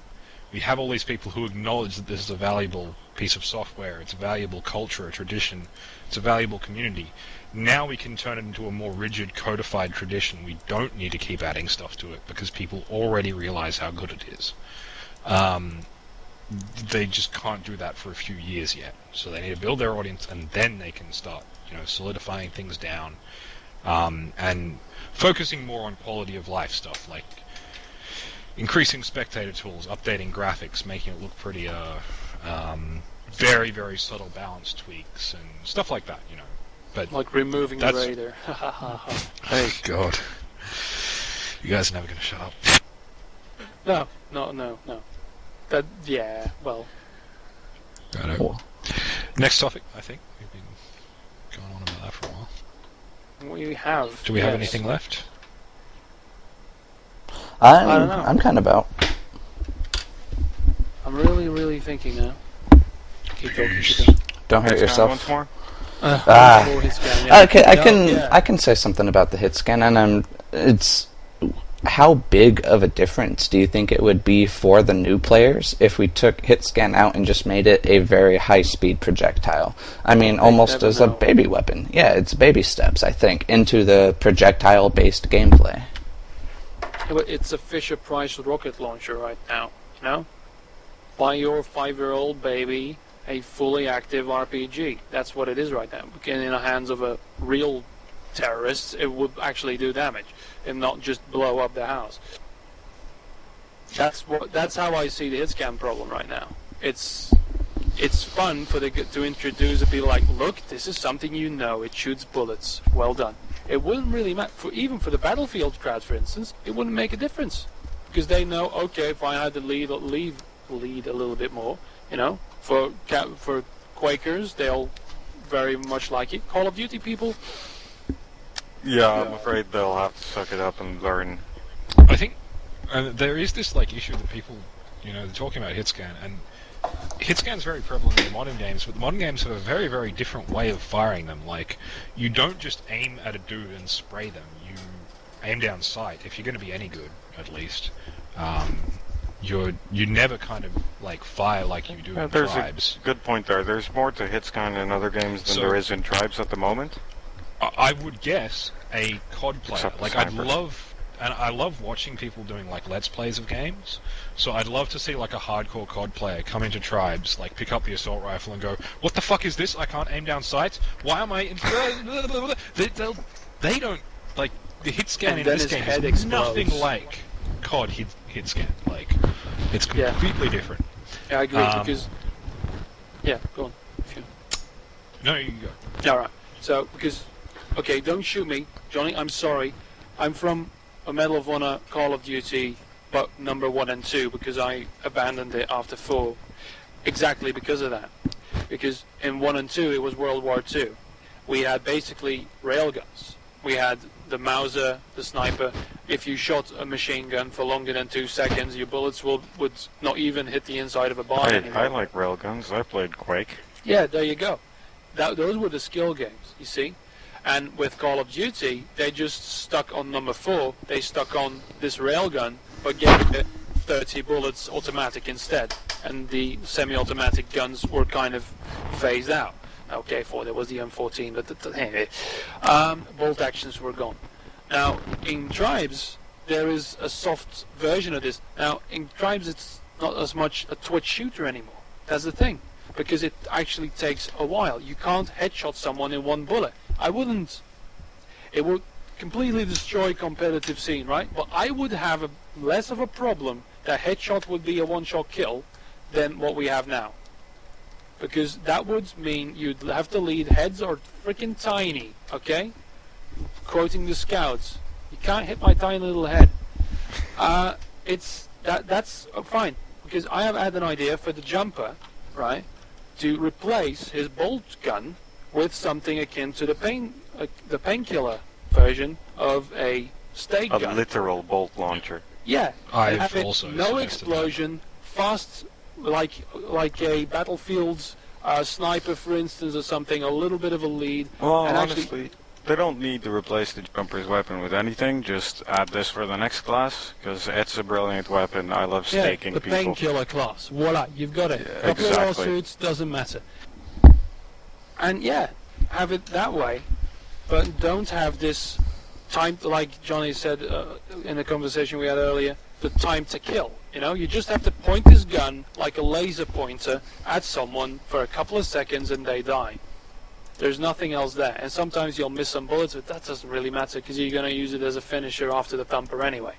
We have all these people who acknowledge that this is a valuable piece of software, it's a valuable culture, a tradition, it's a valuable community. Now we can turn it into a more rigid, codified tradition. We don't need to keep adding stuff to it because people already realize how good it is. They just can't do that for a few years yet. So they need to build their audience, and then they can start, solidifying things down, and focusing more on quality of life stuff, like increasing spectator tools, updating graphics, making it look prettier, very, very subtle balance tweaks, and stuff like that, But like removing the radar. Hey, God. You guys are never going to shut up. No. Well. Righto. Cool. Next topic, I think. We've been going on about that for a while. We have. Do we have anything left? I don't know. I'm kind of out. I'm really, really thinking now. Keep talking. Don't hurt yourself. Once more? Okay, I can say something about the hit scan, and it's how big of a difference do you think it would be for the new players if we took hit scan out and just made it a very high speed projectile? I mean, almost as a baby weapon. Yeah, it's baby steps, I think, into the projectile based gameplay. Yeah, but it's a Fisher-Price rocket launcher right now, Buy your 5-year-old baby a fully active RPG. That's what it is right now. In the hands of a real terrorist, it would actually do damage and not just blow up the house. That's how I see the hit scan problem right now. It's fun to introduce and be like, look, this is something it shoots bullets. Well done. It wouldn't really matter even for the Battlefield crowd, for instance. It wouldn't make a difference because they know, okay, if I had to lead a little bit more, for Quakers, they'll very much like it. Call of Duty people. Yeah, I'm afraid they'll have to suck it up and learn. I think there is this issue that people, they're talking about hit scan, and hit scan's very prevalent in the modern games, but the modern games have a very, very different way of firing them. Like, you don't just aim at a dude and spray them. You aim down sight. If you're going to be any good, at least, you never kind of fire like you do in there's Tribes. A good point there. There's more to hit scan in other games than there is in Tribes at the moment. I would guess a COD player. I love watching people doing Let's Plays of games. So I'd love to see a hardcore COD player come into Tribes, pick up the assault rifle and go, "What the fuck is this? I can't aim down sights. Why am I?" They don't the hit scan in this game is nothing like COD hit scan. It's completely different. Yeah, I agree because. Yeah, go on. No, you go. Yeah, right. So because. Okay, don't shoot me, Johnny. I'm sorry. I'm from a Medal of Honor Call of Duty, but number 1 and 2 because I abandoned it after 4. Exactly because of that. Because in 1 and 2 it was World War II. We had basically railguns. We had the Mauser, the sniper. If you shot a machine gun for longer than 2 seconds, your bullets would not even hit the inside of a barn anymore. I like railguns. I played Quake. Yeah, there you go. Those were the skill games, you see. And with Call of Duty, they just stuck on number 4. They stuck on this railgun, but gave it 30 bullets automatic instead. And the semi-automatic guns were kind of phased out. Okay, there was the M14, but anyway, bolt actions were gone. Now, in Tribes, there is a soft version of this. Now, in Tribes, not as much a twitch shooter anymore. That's the thing, because it actually takes a while. You can't headshot someone in one bullet. I wouldn't. It would completely destroy competitive scene, right? But I would have less of a problem that headshot would be a one-shot kill than what we have now. Because that would mean you'd have to lead heads are freaking tiny, okay? Quoting the scouts, you can't hit my tiny little head. That's fine, because I have had an idea for the jumper, right, to replace his bolt gun with something akin to the painkiller version of a stake gun. A literal bolt launcher. Yeah, I've have it also no suggested explosion, fast, like a Battlefield's sniper, for instance, or something. A little bit of a lead. Well, and honestly, they don't need to replace the jumper's weapon with anything. Just add this for the next class, because it's a brilliant weapon. I love staking the people. painkiller class. Voila, you've got it. Yeah, Couple of exactly. lawsuits, doesn't matter. And yeah, have it that way, but don't have this time, like Johnny said in the conversation we had earlier, the time to kill. You know, you just have to point this gun like a laser pointer at someone for a couple of seconds and they die. There's nothing else there. And sometimes you'll miss some bullets, but that doesn't really matter because you're going to use it as a finisher after the thumper anyway.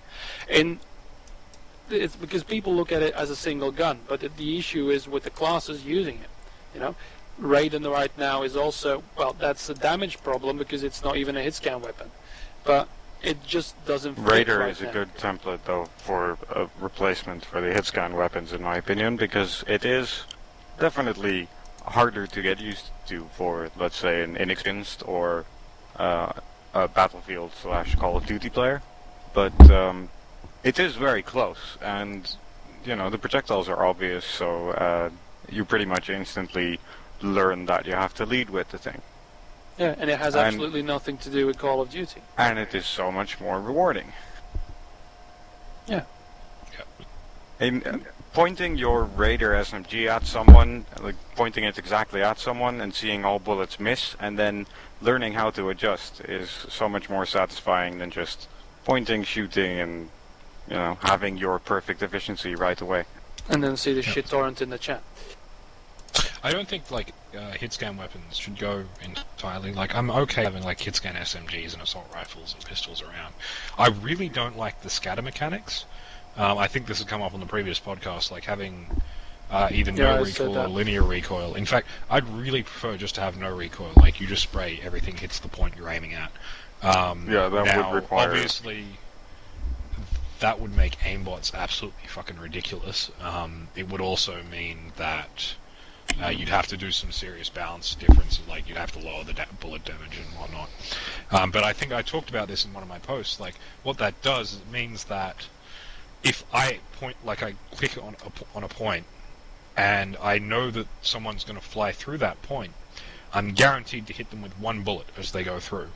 It's because people look at it as a single gun, but the issue is with the classes using it. You know, Raiden right now is also, well, that's a damage problem because it's not even a hit scan weapon. But it just doesn't fit Raider right is now. a good template, though, for a replacement for the hit scan weapons, in my opinion, because it is definitely harder to get used to for, let's say, an inexperienced or a Battlefield/Call of Duty player. But it is very close, and you know the projectiles are obvious, so you pretty much instantly learn that you have to lead with the thing. Yeah, and it has absolutely nothing to do with Call of Duty. And it is so much more rewarding. Yeah. Pointing your Raider SMG at someone, like pointing it exactly at someone and seeing all bullets miss, and then learning how to adjust is so much more satisfying than just pointing, shooting, and you know having your perfect efficiency right away. And then see the shit torrent in the chat. I don't think like hit scan weapons should go entirely. Like I'm okay having like hit scan SMGs and assault rifles and pistols around. I really don't like the scatter mechanics. I think this has come up on the previous podcast, like having either no recoil or linear recoil. In fact, I'd really prefer just to have no recoil. Like you just spray, everything hits the point you're aiming at. Yeah, that would require. Obviously, that would make aimbots absolutely fucking ridiculous. It would also mean that you'd have to do some serious balance differences, like you'd have to lower the bullet damage and whatnot. But I think I talked about this in one of my posts. Like what that does, it means that if I point, like I click on a point, and I know that someone's going to fly through that point, I'm guaranteed to hit them with one bullet as they go through.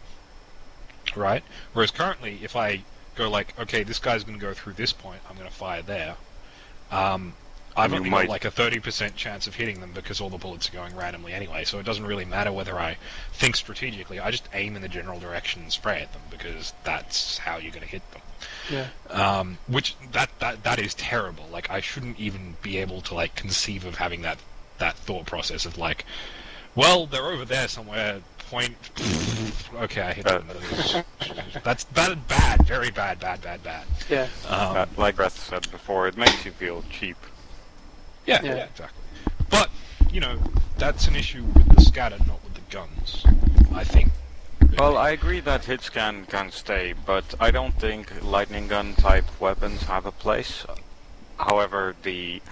Right? Whereas currently, if I go like, okay, this guy's going to go through this point, I'm going to fire there. I've only got like a 30% chance of hitting them because all the bullets are going randomly anyway, so it doesn't really matter whether I think strategically. I just aim in the general direction and spray at them because that's how you're going to hit them. Yeah. Which that is terrible. Like I shouldn't even be able to like conceive of having that thought process of like, well, they're over there somewhere. Point. Okay, I hit them. That's bad, very bad. Yeah. Like Brett said before, it makes you feel cheap. Yeah, exactly. But you know, that's an issue with the scatter, not with the guns. I think. Well, I agree that hit scan can stay, but I don't think lightning gun type weapons have a place. However, the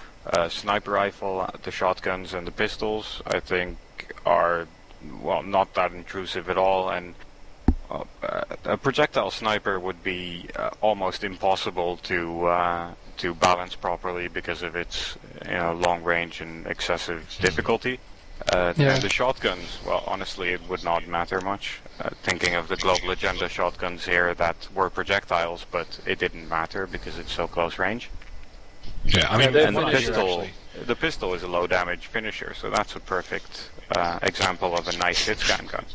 sniper rifle, the shotguns, and the pistols, I think, are not that intrusive at all, and a projectile sniper would be almost impossible to balance properly because of its long range and excessive difficulty. And the shotguns, well, honestly, it would not matter much. Thinking of the Global Agenda shotguns here that were projectiles, but it didn't matter because it's so close range. Yeah, I mean, and the pistol is a low damage finisher, so that's a perfect example of a nice hit scan gun.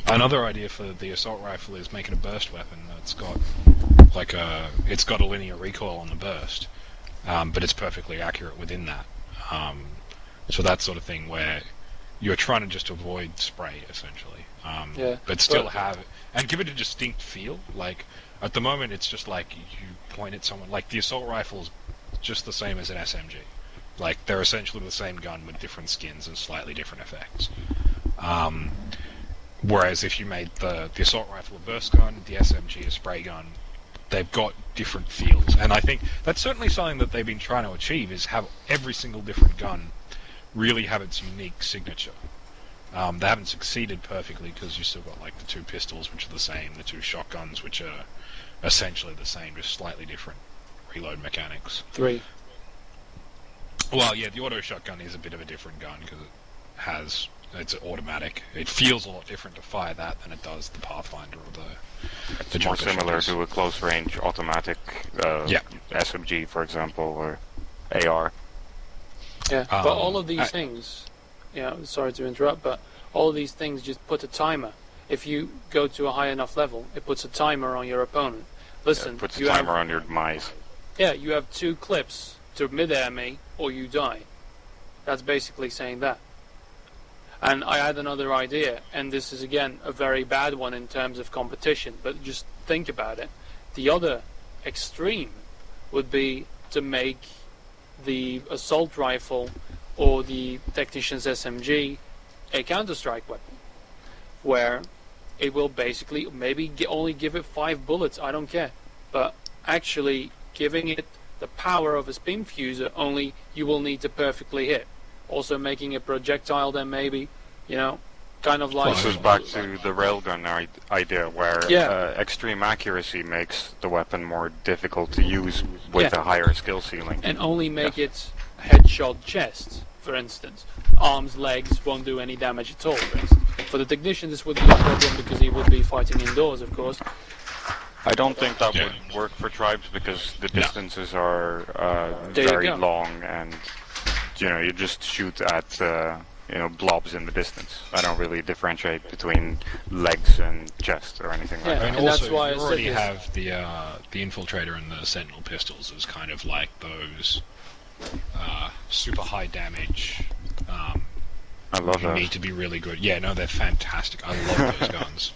Another idea for the assault rifle is making a burst weapon that's got like it's got a linear recoil on the burst. but it's perfectly accurate within that. So that sort of thing where you're trying to just avoid spray, essentially, but still have and give it a distinct feel. Like at the moment, it's just like you point at someone. Like the assault rifle is just the same as an SMG. Like they're essentially the same gun with different skins and slightly different effects. Whereas if you made the assault rifle a burst gun, the SMG a spray gun, they've got different feels. And I think that's certainly something that they've been trying to achieve, is have every single different gun really have its unique signature. They haven't succeeded perfectly because you've still got like the two pistols, which are the same, the two shotguns, which are essentially the same, just slightly different reload mechanics. 3. Well, yeah, the auto shotgun is a bit of a different gun because it's automatic. It feels a lot different to fire that than it does the Pathfinder or the. It's more similar to a close range automatic SMG, for example, or AR. Yeah, but all of these things, sorry to interrupt, but all of these things just put a timer. If you go to a high enough level, it puts a timer on your opponent. Listen, it puts a timer on your demise. Yeah, you have 2 clips to mid-air me, or you die. That's basically saying that. And I had another idea, and this is again a very bad one in terms of competition, but just think about it. The other extreme would be to make the assault rifle or the technician's SMG a Counter-Strike weapon, where it will basically maybe only give it 5 bullets, I don't care, but actually giving it the power of a spin fuser, only you will need to perfectly hit. Also making a projectile then maybe, kind of like... This is back to the railgun idea, where extreme accuracy makes the weapon more difficult to use with a higher skill ceiling. And only make it headshot chest, for instance. Arms, legs won't do any damage at all, for instance. For the technician this would be a problem because he would be fighting indoors, of course. I don't think that would work for tribes because the distances are very long, and you just shoot at blobs in the distance. I don't really differentiate between legs and chest or anything like that. And also, that's why you already have the infiltrator and the sentinel pistols as kind of like those super high damage. I love those. Need to be really good. Yeah, no, they're fantastic. I love those guns.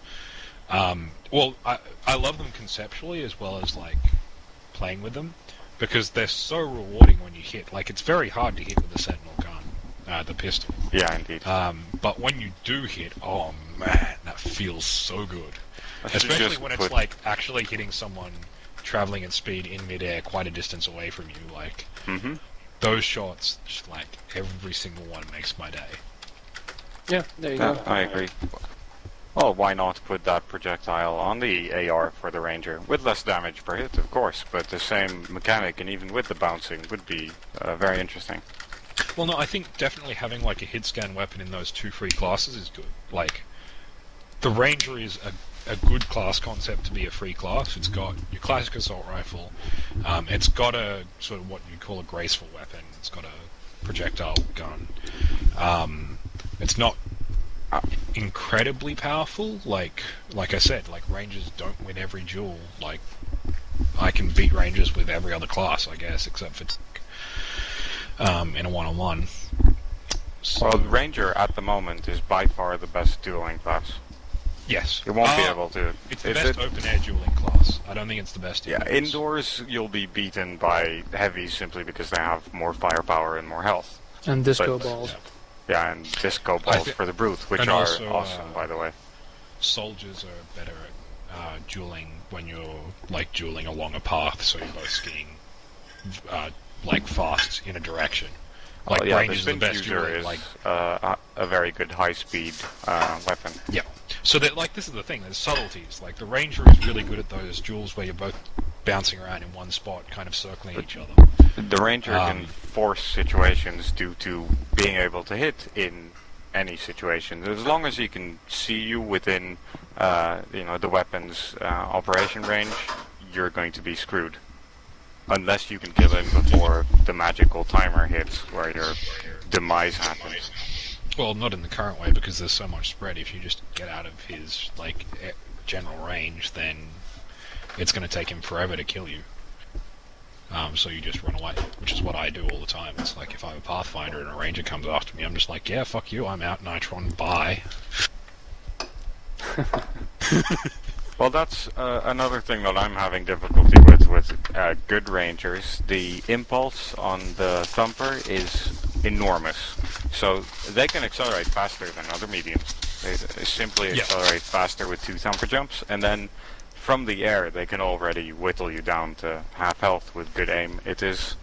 Well, I love them conceptually as well as like playing with them, because they're so rewarding when you hit. Like, it's very hard to hit with the Sentinel gun, the pistol. Yeah, indeed. But when you do hit, oh man, that feels so good. Especially when it's like actually hitting someone traveling at speed in midair, quite a distance away from you. Like those shots, just like every single one makes my day. Yeah, there you go. I agree. Well, why not put that projectile on the AR for the Ranger? With less damage per hit, of course, but the same mechanic, and even with the bouncing, would be very interesting. Well, no, I think definitely having like a hit scan weapon in those 2 free classes is good. Like, the Ranger is a good class concept to be a free class. It's got your classic assault rifle, it's got a sort of what you call a graceful weapon, it's got a projectile gun. It's not incredibly powerful, like I said, like Rangers don't win every duel. Like, I can beat Rangers with every other class, I guess, except for in a one-on-one. So, well, the Ranger at the moment is by far the best dueling class. Yes. It won't be able to. It's the best open-air dueling class. I don't think it's the best indoors. Yeah, indoors you'll be beaten by heavies simply because they have more firepower and more health. And disco balls. Yeah, and disco balls for the brute, which are also, awesome, by the way. Soldiers are better at dueling when you're like dueling along a path, so you're both skiing like fast in a direction. Like Rangers the are the best fuser is like a very good high-speed weapon. Yeah. So that, like, this is the thing. There's subtleties. Like the Ranger is really good at those duels where you're both bouncing around in one spot, kind of circling each other. The Ranger can force situations due to being able to hit in any situation. As long as he can see you within, the weapon's operation range, you're going to be screwed. Unless you can kill him before the magical timer hits, where your demise happens. Well, not in the current way, because there's so much spread. If you just get out of his general range, then it's going to take him forever to kill you. So you just run away, which is what I do all the time. It's like if I'm a Pathfinder and a Ranger comes after me, I'm just like, yeah, fuck you, I'm out, Nitron, bye. Well, that's another thing that I'm having difficulty with good Rangers. The impulse on the Thumper is enormous. So they can accelerate faster than other mediums. They simply accelerate faster with 2 Thumper jumps, and then from the air they can already whittle you down to half health with good aim. It's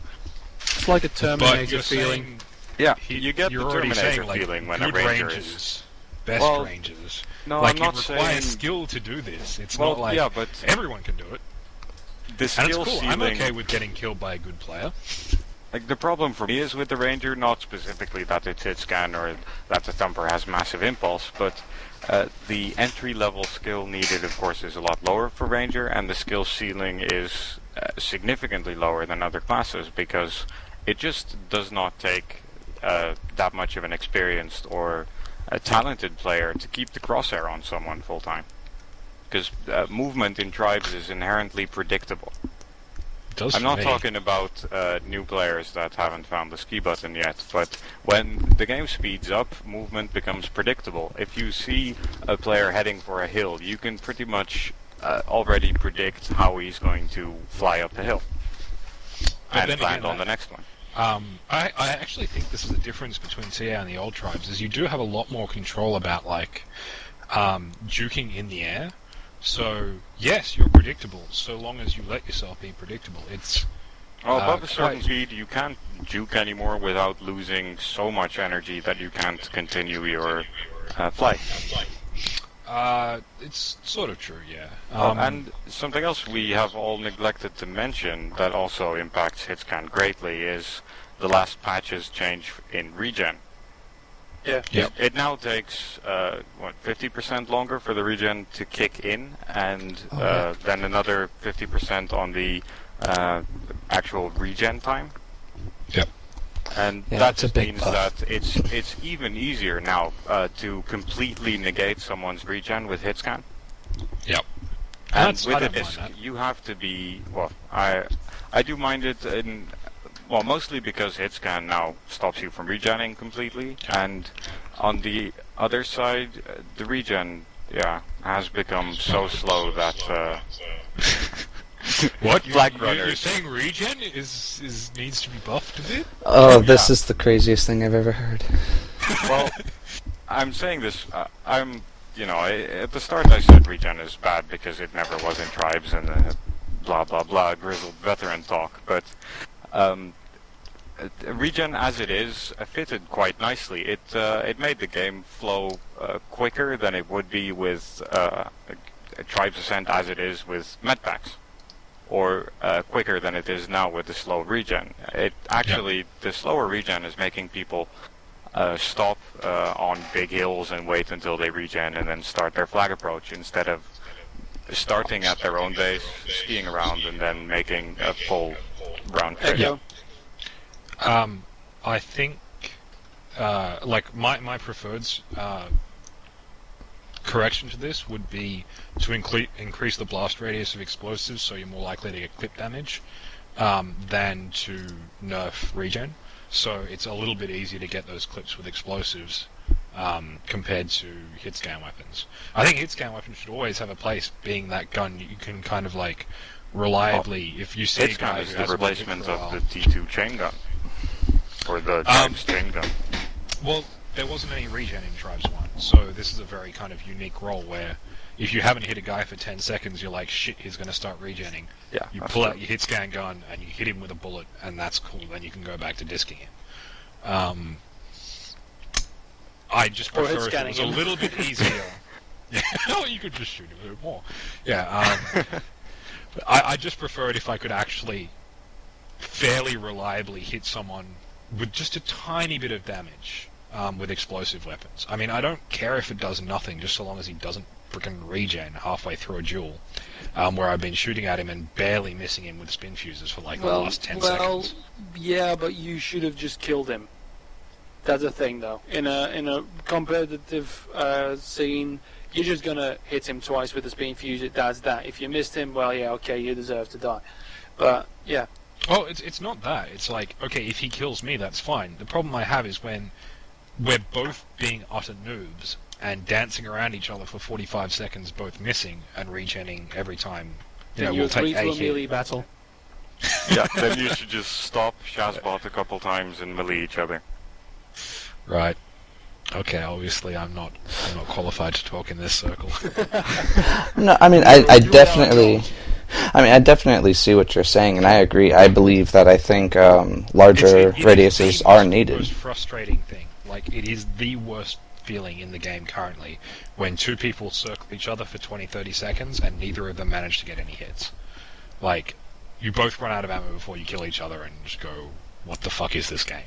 like a Terminator feeling. Yeah, you get the already Terminator saying, like, feeling when a good Ranger Rangers, is... best Rangers. No, like, I'm not it requires saying... skill to do this. It's Well, not like yeah, but everyone can do it. the And skill it's cool. ceiling... I'm okay with getting killed by a good player. Like, the problem for me is with the Ranger, not specifically that it's hit scan or that the Thumper has massive impulse, but the entry-level skill needed, of course, is a lot lower for Ranger, and the skill ceiling is significantly lower than other classes, because it just does not take that much of an experienced or a talented player to keep the crosshair on someone full-time. Because movement in tribes is inherently predictable. I'm not talking about new players that haven't found the ski button yet, but when the game speeds up, movement becomes predictable. If you see a player heading for a hill, you can pretty much already predict how he's going to fly up the hill and land on the next one. I actually think this is the difference between CA and the old tribes, is you do have a lot more control about, like, juking in the air. So, yes, you're predictable, so long as you let yourself be predictable. It's... above a certain speed, you can't juke anymore without losing so much energy that you can't continue your flight. It's sort of true, yeah. And something else we have all neglected to mention that also impacts hitscan greatly is the last patch's change in regen. Yeah. Yep. It now takes 50% longer for the regen to kick in, and then another 50% on the actual regen time. Yep. And that just means that it's even easier now to completely negate someone's regen with hitscan. Yep. And with a disc, you have to be... Well, I do mind it in... Well, mostly because hitscan now stops you from regenning completely, and on the other side, the regen, has become so slow that... What? Flag You're runners. saying regen is needs to be buffed a bit? Oh, this is the craziest thing I've ever heard. Well, I'm saying this, at the start I said regen is bad because it never was in tribes and blah blah blah, grizzled veteran talk, but regen as it is fitted quite nicely. It made the game flow quicker than it would be with Tribes Ascent as it is with medpacks, or quicker than it is now with the slow regen. The slower regen is making people stop on big hills and wait until they regen and then start their flag approach instead of starting at their own base, skiing around, and then making a full round trip. Yeah. I think, like, my preferred correction to this would be to increase the blast radius of explosives, so you're more likely to get clip damage, than to nerf regen. So it's a little bit easier to get those clips with explosives compared to hit-scan weapons. I think hit-scan weapons should always have a place, being that gun you can kind of, like, reliably, if you see a guy Hit-scan who is the hasn't been hit replacement for a of while- the T2 chain gun, or the Tribes chain gun. Well, there wasn't any regen in Tribes 1, so this is a very kind of unique role where if you haven't hit a guy for 10 seconds, you're like, shit, he's going to start regenning. Yeah, You that's pull true. out your hit-scan gun and you hit him with a bullet, and that's cool. Then you can go back to disking him. I just Or prefer if it hit-scanning was a him. little bit easier. Yeah, well, you could just shoot him a bit more. Yeah, but I just prefer it if I could actually fairly reliably hit someone with just a tiny bit of damage with explosive weapons. I mean, I don't care if it does nothing, just so long as he doesn't frickin' regen halfway through a duel, where I've been shooting at him and barely missing him with spin fuses for like the last 10 seconds. Yeah, but you should have just killed him. That's the thing, though. In a competitive scene, you're just gonna hit him twice with the spin fuse. It does that. If you missed him, well, yeah, okay, you deserve to die. But yeah, Oh, it's not that. It's like, okay, if he kills me, that's fine. The problem I have is when we're both being utter noobs and dancing around each other for 45 seconds, both missing and regening every time. Then you we'll agree take to a a hit. melee battle. Yeah, then you should just stop Shazpod a couple times and melee each other. Right. Okay, obviously I'm not qualified to talk in this circle. No, I mean, I definitely see what you're saying, and I agree. I believe that I think larger radiuses are needed. It is the most frustrating thing. Like, it is the worst feeling in the game currently when two people circle each other for 20-30 seconds and neither of them manage to get any hits. Like, you both run out of ammo before you kill each other and just go, what the fuck is this game?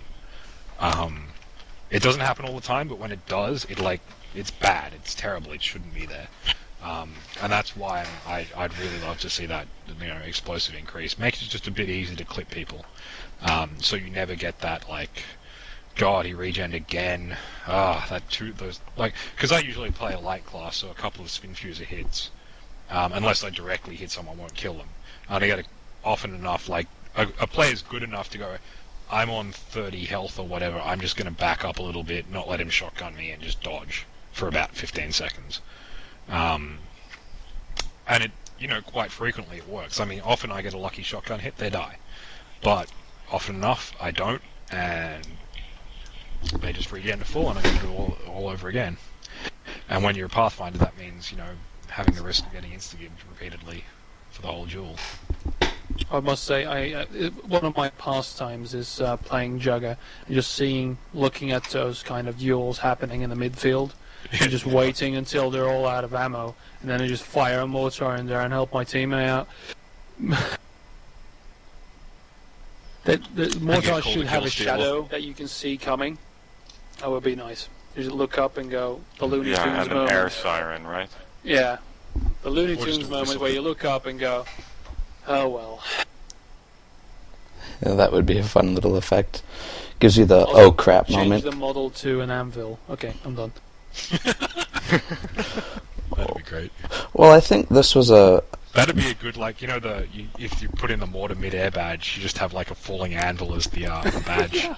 It doesn't happen all the time, but when it does, it's bad. It's terrible. It shouldn't be there. And that's why I'd really love to see that, explosive increase. Makes it just a bit easier to clip people. So you never get that, like, God, he regened again. Because I usually play a light class, so a couple of spin fuser hits. Unless I directly hit someone, I won't kill them. And I get it often enough, like, a player's good enough to go, I'm on 30 health or whatever, I'm just going to back up a little bit, not let him shotgun me, and just dodge for about 15 seconds. And it, quite frequently it works. I mean, often I get a lucky shotgun hit, they die. But often enough, I don't, and they just regen to full, and I get to do it all over again. And when you're a Pathfinder, that means, having the risk of getting insta-gibbed repeatedly for the whole duel. I must say, one of my pastimes is playing Jugger and just looking at those kind of duels happening in the midfield, and just waiting until they're all out of ammo, and then I just fire a mortar in there and help my teammate out. The mortar should have a shadow that you can see coming. That would be nice. You just look up and go, the Looney Tunes and moment. an air siren, right? Yeah, the Looney Or just Tunes a moment whistle. where you look up and go, oh well. Yeah, that would be a fun little effect. Gives you the Also, oh crap change moment. the model to an anvil. Okay, I'm done. That'd be great. Well, I think this was a... That'd be a good, if you put in the mortar mid-air badge, you just have like a falling anvil as the badge.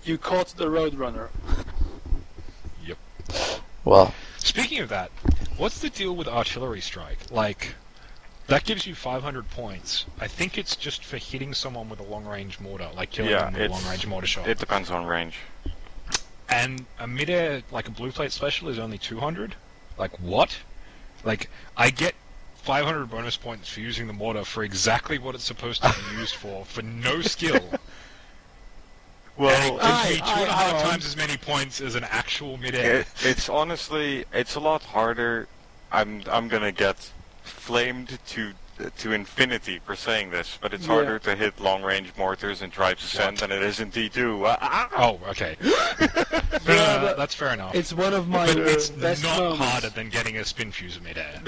You caught the Roadrunner. Yep. Well, Speaking of that, what's the deal with artillery strike? Like, that gives you 500 points. I think it's just for hitting someone with a long-range mortar, like killing them with a long-range mortar shot. It depends on range. And a mid-air, like a blue plate special, is only 200? Like, what? Like, I get 500 bonus points for using the mortar for exactly what it's supposed to be used for no skill. Well, And it gives me 2.5 times as many points as an actual mid-air. it's honestly, it's a lot harder. I'm gonna get flamed to infinity for saying this, but it's harder to hit long-range mortars in Tribes Ascent than it is in T2. Oh, okay. That's fair enough. It's one of my But it's best not moments. harder than getting a spin fuser mid-air.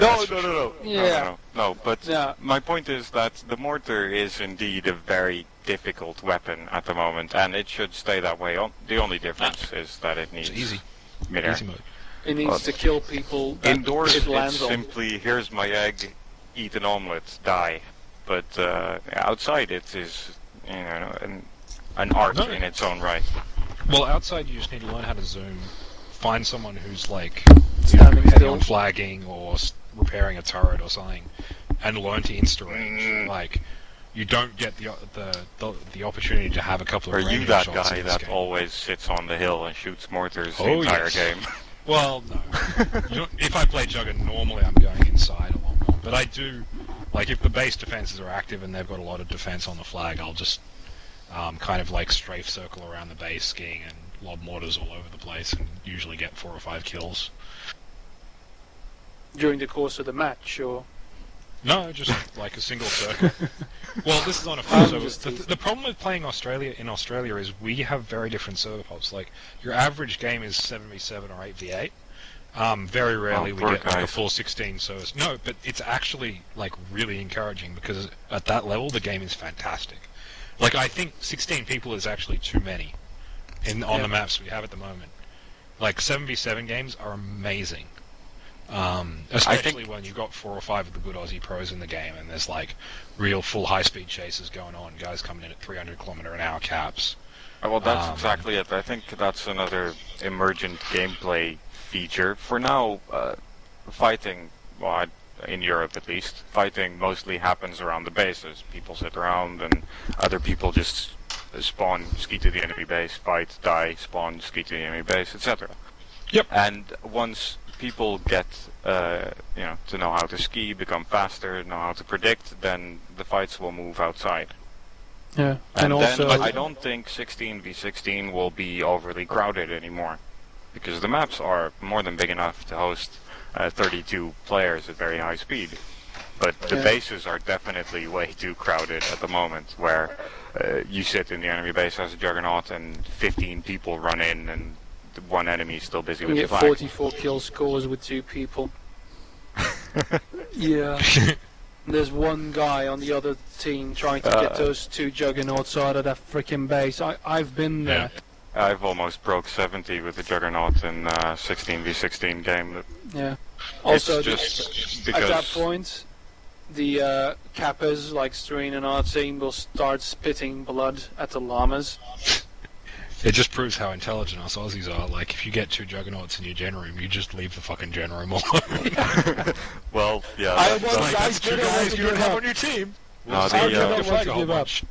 No. But Yeah. my point is that the mortar is indeed a very difficult weapon at the moment, and it should stay that way. The only difference is that it needs It's easy. mid-air. Easy mode. It needs to kill people that Indoors, it it's lands on. simply, here's my egg, eat an omelette, die. But outside, it is, an art No. in its own right. Well, outside you just need to learn how to zoom, find someone who's like Standing heavy still. on flagging or repairing a turret or something, and learn to insta range. Like, you don't get the opportunity to have a couple Are of you ranged that shots guy in this that game. always sits on the hill and shoots mortars the Oh, entire yes. game? Well, no. If I play Jugger, normally I'm going inside a lot more. But I do, like, if the base defenses are active and they've got a lot of defense on the flag, I'll just kind of like strafe circle around the base, skiing and lob mortars all over the place, and usually get 4 or 5 kills. During the course of the match, or... No, just like a single circle. Well, this is on a I'm phone. just So the problem with playing in Australia is we have very different server pops. Like, your average game is 7v7 or 8v8. Very rarely we poor get like a guys. full 16 service. No, but it's actually like really encouraging because at that level the game is fantastic. Like, I think 16 people is actually too many on the maps we have at the moment. Like, 7v7 games are amazing. Especially when you've got 4 or 5 of the good Aussie pros in the game, and there's like real full high-speed chases going on, guys coming in at 300km/h caps. Well, that's exactly it. I think that's another emergent gameplay feature. For now, fighting, well, in Europe at least, fighting mostly happens around the bases. People sit around and other people just spawn, ski to the enemy base, fight, die, spawn, ski to the enemy base, etc. Yep. And once people get, to know how to ski, become faster, know how to predict, then the fights will move outside. Yeah, And also then I don't think 16v16 will be overly crowded anymore, because the maps are more than big enough to host 32 players at very high speed. But the bases are definitely way too crowded at the moment, where you sit in the enemy base as a juggernaut and 15 people run in and one enemy is still busy with the get flag. 44 kill scores with 2 people. Yeah. There's one guy on the other team trying to get those 2 juggernauts out of that freaking base. I've been there. I've almost broke 70 with the juggernaut in 16v16 game. Yeah. Also, it's just because at that point, the cappers like Streen and our team will start spitting blood at the llamas. It just proves how intelligent us Aussies are. Like, if you get 2 juggernauts in your gen room, you just leave the fucking gen room alone. Well, yeah. That's 2 guys you don't have on your team. No, So you the, get your flag a whole bunch.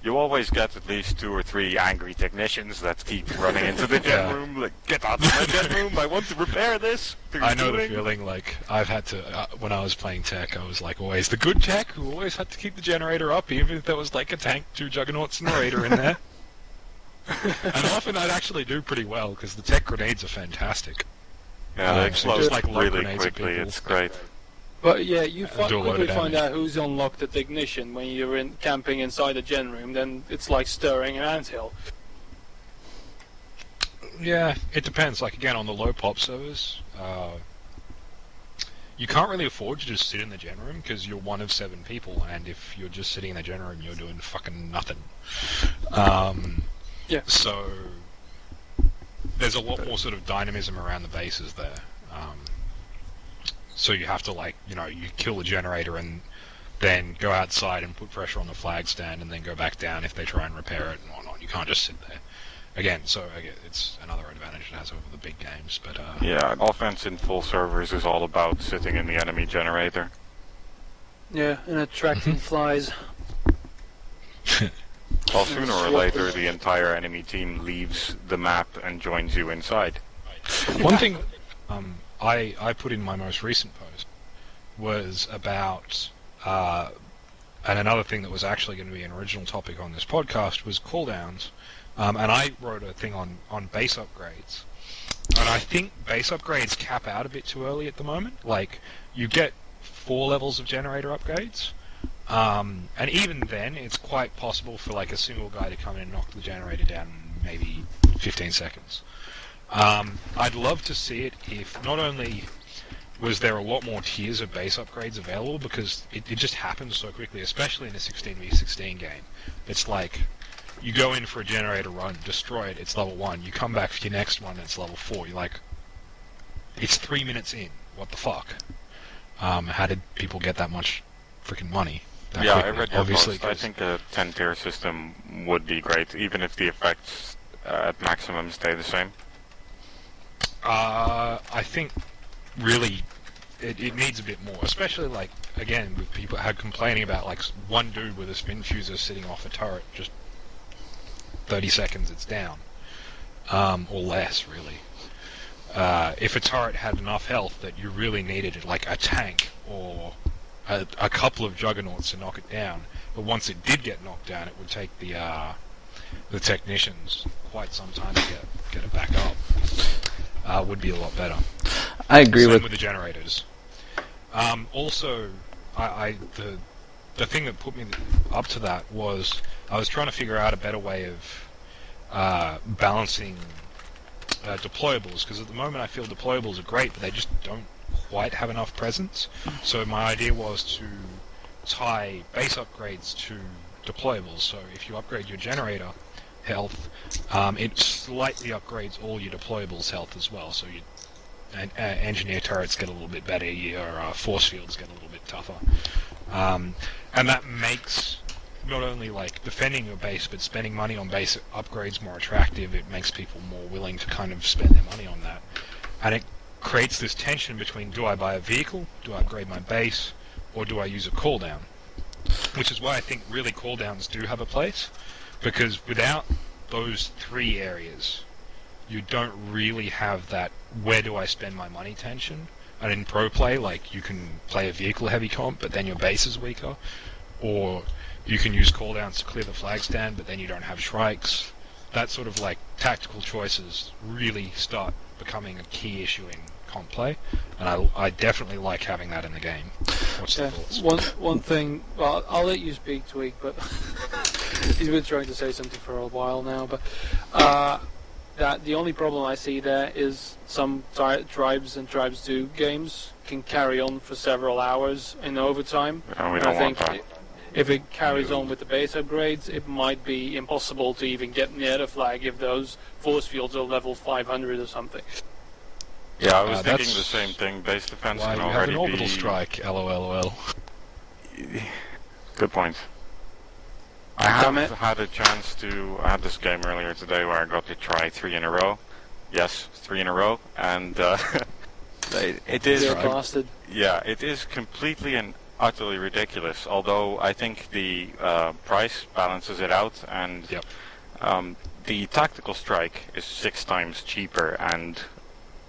You always get at least 2 or 3 angry technicians that keep running into the gen room, like, get out of my gen room, I want to repair this. I know the feeling, like, I've had to, when I was playing tech, I was like always the good tech who always had to keep the generator up, even if there was like a tank, 2 juggernauts and a raider in there. And often I'd actually do pretty well, because the tech grenades are fantastic. Yeah, they explode just, like, really grenades at quickly, people. it's great. But yeah, you Do a load quickly of find damage. out who's unlocked the technician when you're camping inside the gen room. Then it's like stirring an anthill. Yeah, it depends. Like, again, on the low pop servers, you can't really afford to just sit in the gen room, because you're one of 7 people, and if you're just sitting in the gen room, you're doing fucking nothing. Yeah. So, there's a lot more sort of dynamism around the bases there. So you have to, like, you kill the generator and then go outside and put pressure on the flag stand and then go back down if they try and repair it and whatnot. You can't just sit there. Again, it's another advantage it has over the big games, but... Yeah, offense in full servers is all about sitting in the enemy generator. Yeah, and attracting flies. Well, sooner or later, the entire enemy team leaves the map and joins you inside. One thing I put in my most recent post was about, and another thing that was actually going to be an original topic on this podcast was cooldowns, and I wrote a thing on base upgrades, and I think base upgrades cap out a bit too early at the moment. Like, you get 4 levels of generator upgrades, and even then, it's quite possible for like a single guy to come in and knock the generator down in maybe 15 seconds. I'd love to see it if not only was there a lot more tiers of base upgrades available, because it just happens so quickly, especially in a 16v16 game. It's like, you go in for a generator run, destroy it, it's level 1, you come back for your next one, it's level 4, you're like, it's 3 minutes in, what the fuck? How did people get that much freaking money? Yeah, quickly? I read your Obviously, post. I think a 10-tier system would be great, even if the effects at maximum stay the same. I think really it needs a bit more, especially like, again, with people complaining about like one dude with a spin fuser sitting off a turret, just 30 seconds it's down, or less really. If a turret had enough health that you really needed like a tank or a couple of juggernauts to knock it down, but once it did get knocked down, it would take the technicians quite some time to get it back up. Would be a lot better. I agree Same with the generators. Also, the thing that put me up to that was I was trying to figure out a better way of balancing deployables, because at the moment I feel deployables are great, but they just don't quite have enough presence. So my idea was to tie base upgrades to deployables. So if you upgrade your generator health, it slightly upgrades all your deployables health as well. So engineer turrets get a little bit better, your force fields get a little bit tougher. And that makes not only like defending your base, but spending money on base upgrades more attractive. It makes people more willing to kind of spend their money on that. And it creates this tension between, do I buy a vehicle, do I upgrade my base, or do I use a cooldown? Which is why I think really cooldowns do have a place, because without those three areas, you don't really have that where do I spend my money tension. And in pro play, like, you can play a vehicle heavy comp, but then your base is weaker, or you can use cooldowns to clear the flag stand, but then you don't have strikes. That sort of like tactical choices really start becoming a key issue in comp play, and I definitely like having that in the game. What's the thoughts? One thing, well, I'll let you speak, Tweak, but he's been trying to say something for a while now, but that the only problem I see there is some Tribes and Tribes 2 games can carry on for several hours in overtime. And we don't want that. If it carries on with the base upgrades, it might be impossible to even get near the flag if those force fields are level 500 or something. Yeah, I was thinking the same thing. Base defense why can you already have an orbital be... strike, lol. Good point. I have had a chance to... I had this game earlier today where I got to try 3 in a row. Yes, 3 in a row. And it is... You're a bastard. Yeah, it is completely and utterly ridiculous. Although I think the price balances it out, and Yep. the tactical strike is 6 times cheaper and,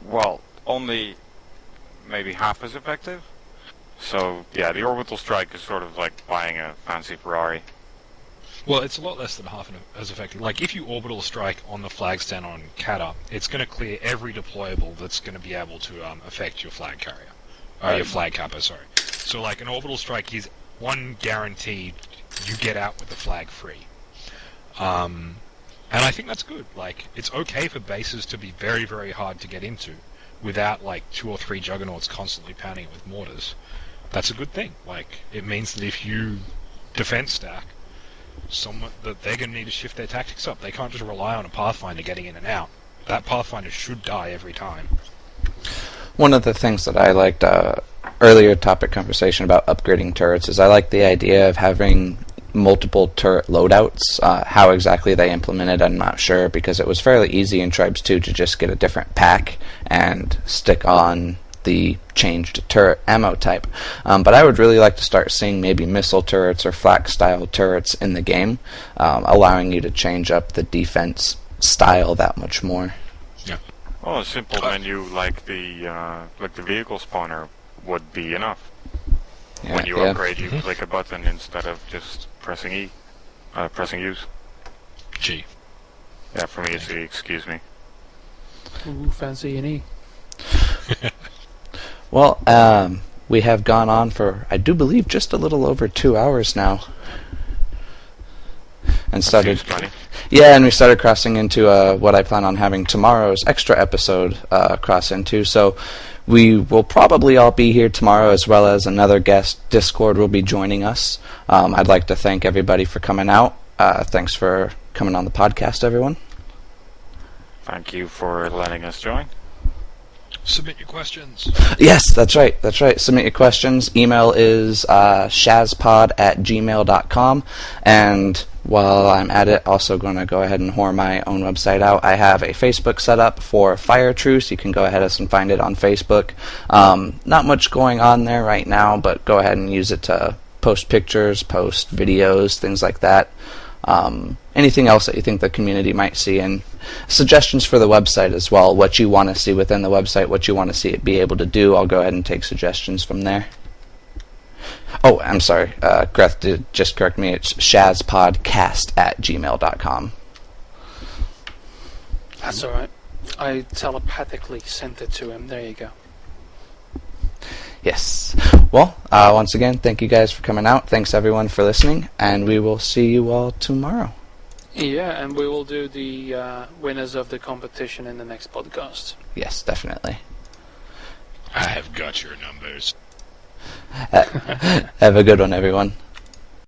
well, only maybe half as effective. So yeah, the orbital strike is sort of like buying a fancy Ferrari. Well, it's a lot less than half as effective. Like, if you orbital strike on the flag stand on Kata, it's going to clear every deployable that's going to be able to affect your flag carrier. Your flag capper, sorry. So, like, an orbital strike is one guaranteed you get out with the flag free. And I think that's good. Like, it's okay for bases to be very, very hard to get into without, like, 2 or 3 juggernauts constantly pounding it with mortars. That's a good thing. Like, it means that if you defense stack, that they're going to need to shift their tactics up. They can't just rely on a Pathfinder getting in and out. That Pathfinder should die every time. One of the things that I liked earlier topic conversation about upgrading turrets is I like the idea of having multiple turret loadouts. How exactly they implement it, I'm not sure, because it was fairly easy in Tribes 2 to just get a different pack and stick on the changed turret ammo type. But I would really like to start seeing maybe missile turrets or flak style turrets in the game, allowing you to change up the defense style that much more. Yeah. Well, a simple menu like the vehicle spawner would be enough. Yeah, When you upgrade, you click a button instead of just pressing E, pressing use. G. Yeah, for me it's E. Excuse me. Ooh, fancy and E. Well, we have gone on for, I do believe, just a little over 2 hours now. And started, yeah, and we started crossing into what I plan on having tomorrow's extra episode cross into. So we will probably all be here tomorrow, as well as another guest. Discord will be joining us. I'd like to thank everybody for coming out. Thanks for coming on the podcast, everyone. Thank you for letting us join. Submit your questions. Yes, that's right. Submit your questions. Email is shazpod@gmail.com. And while I'm at it, also going to go ahead and whore my own website out. I have a Facebook set up for Fire Truce. You can go ahead and find it on Facebook. Not much going on there right now, but go ahead and use it to post pictures, post videos, things like that. Anything else that you think the community might see, and suggestions for the website as well, what you want to see within the website, what you want to see it be able to do. I'll go ahead and take suggestions from there. Oh, I'm sorry, Greth did just correct me. It's shazpodcast@gmail.com. That's alright. I telepathically sent it to him. There you go. Yes. Well, once again, thank you guys for coming out. Thanks everyone for listening, and we will see you all tomorrow. Yeah, and we will do the winners of the competition in the next podcast. Yes, definitely. I have got your numbers. Have a good one, everyone.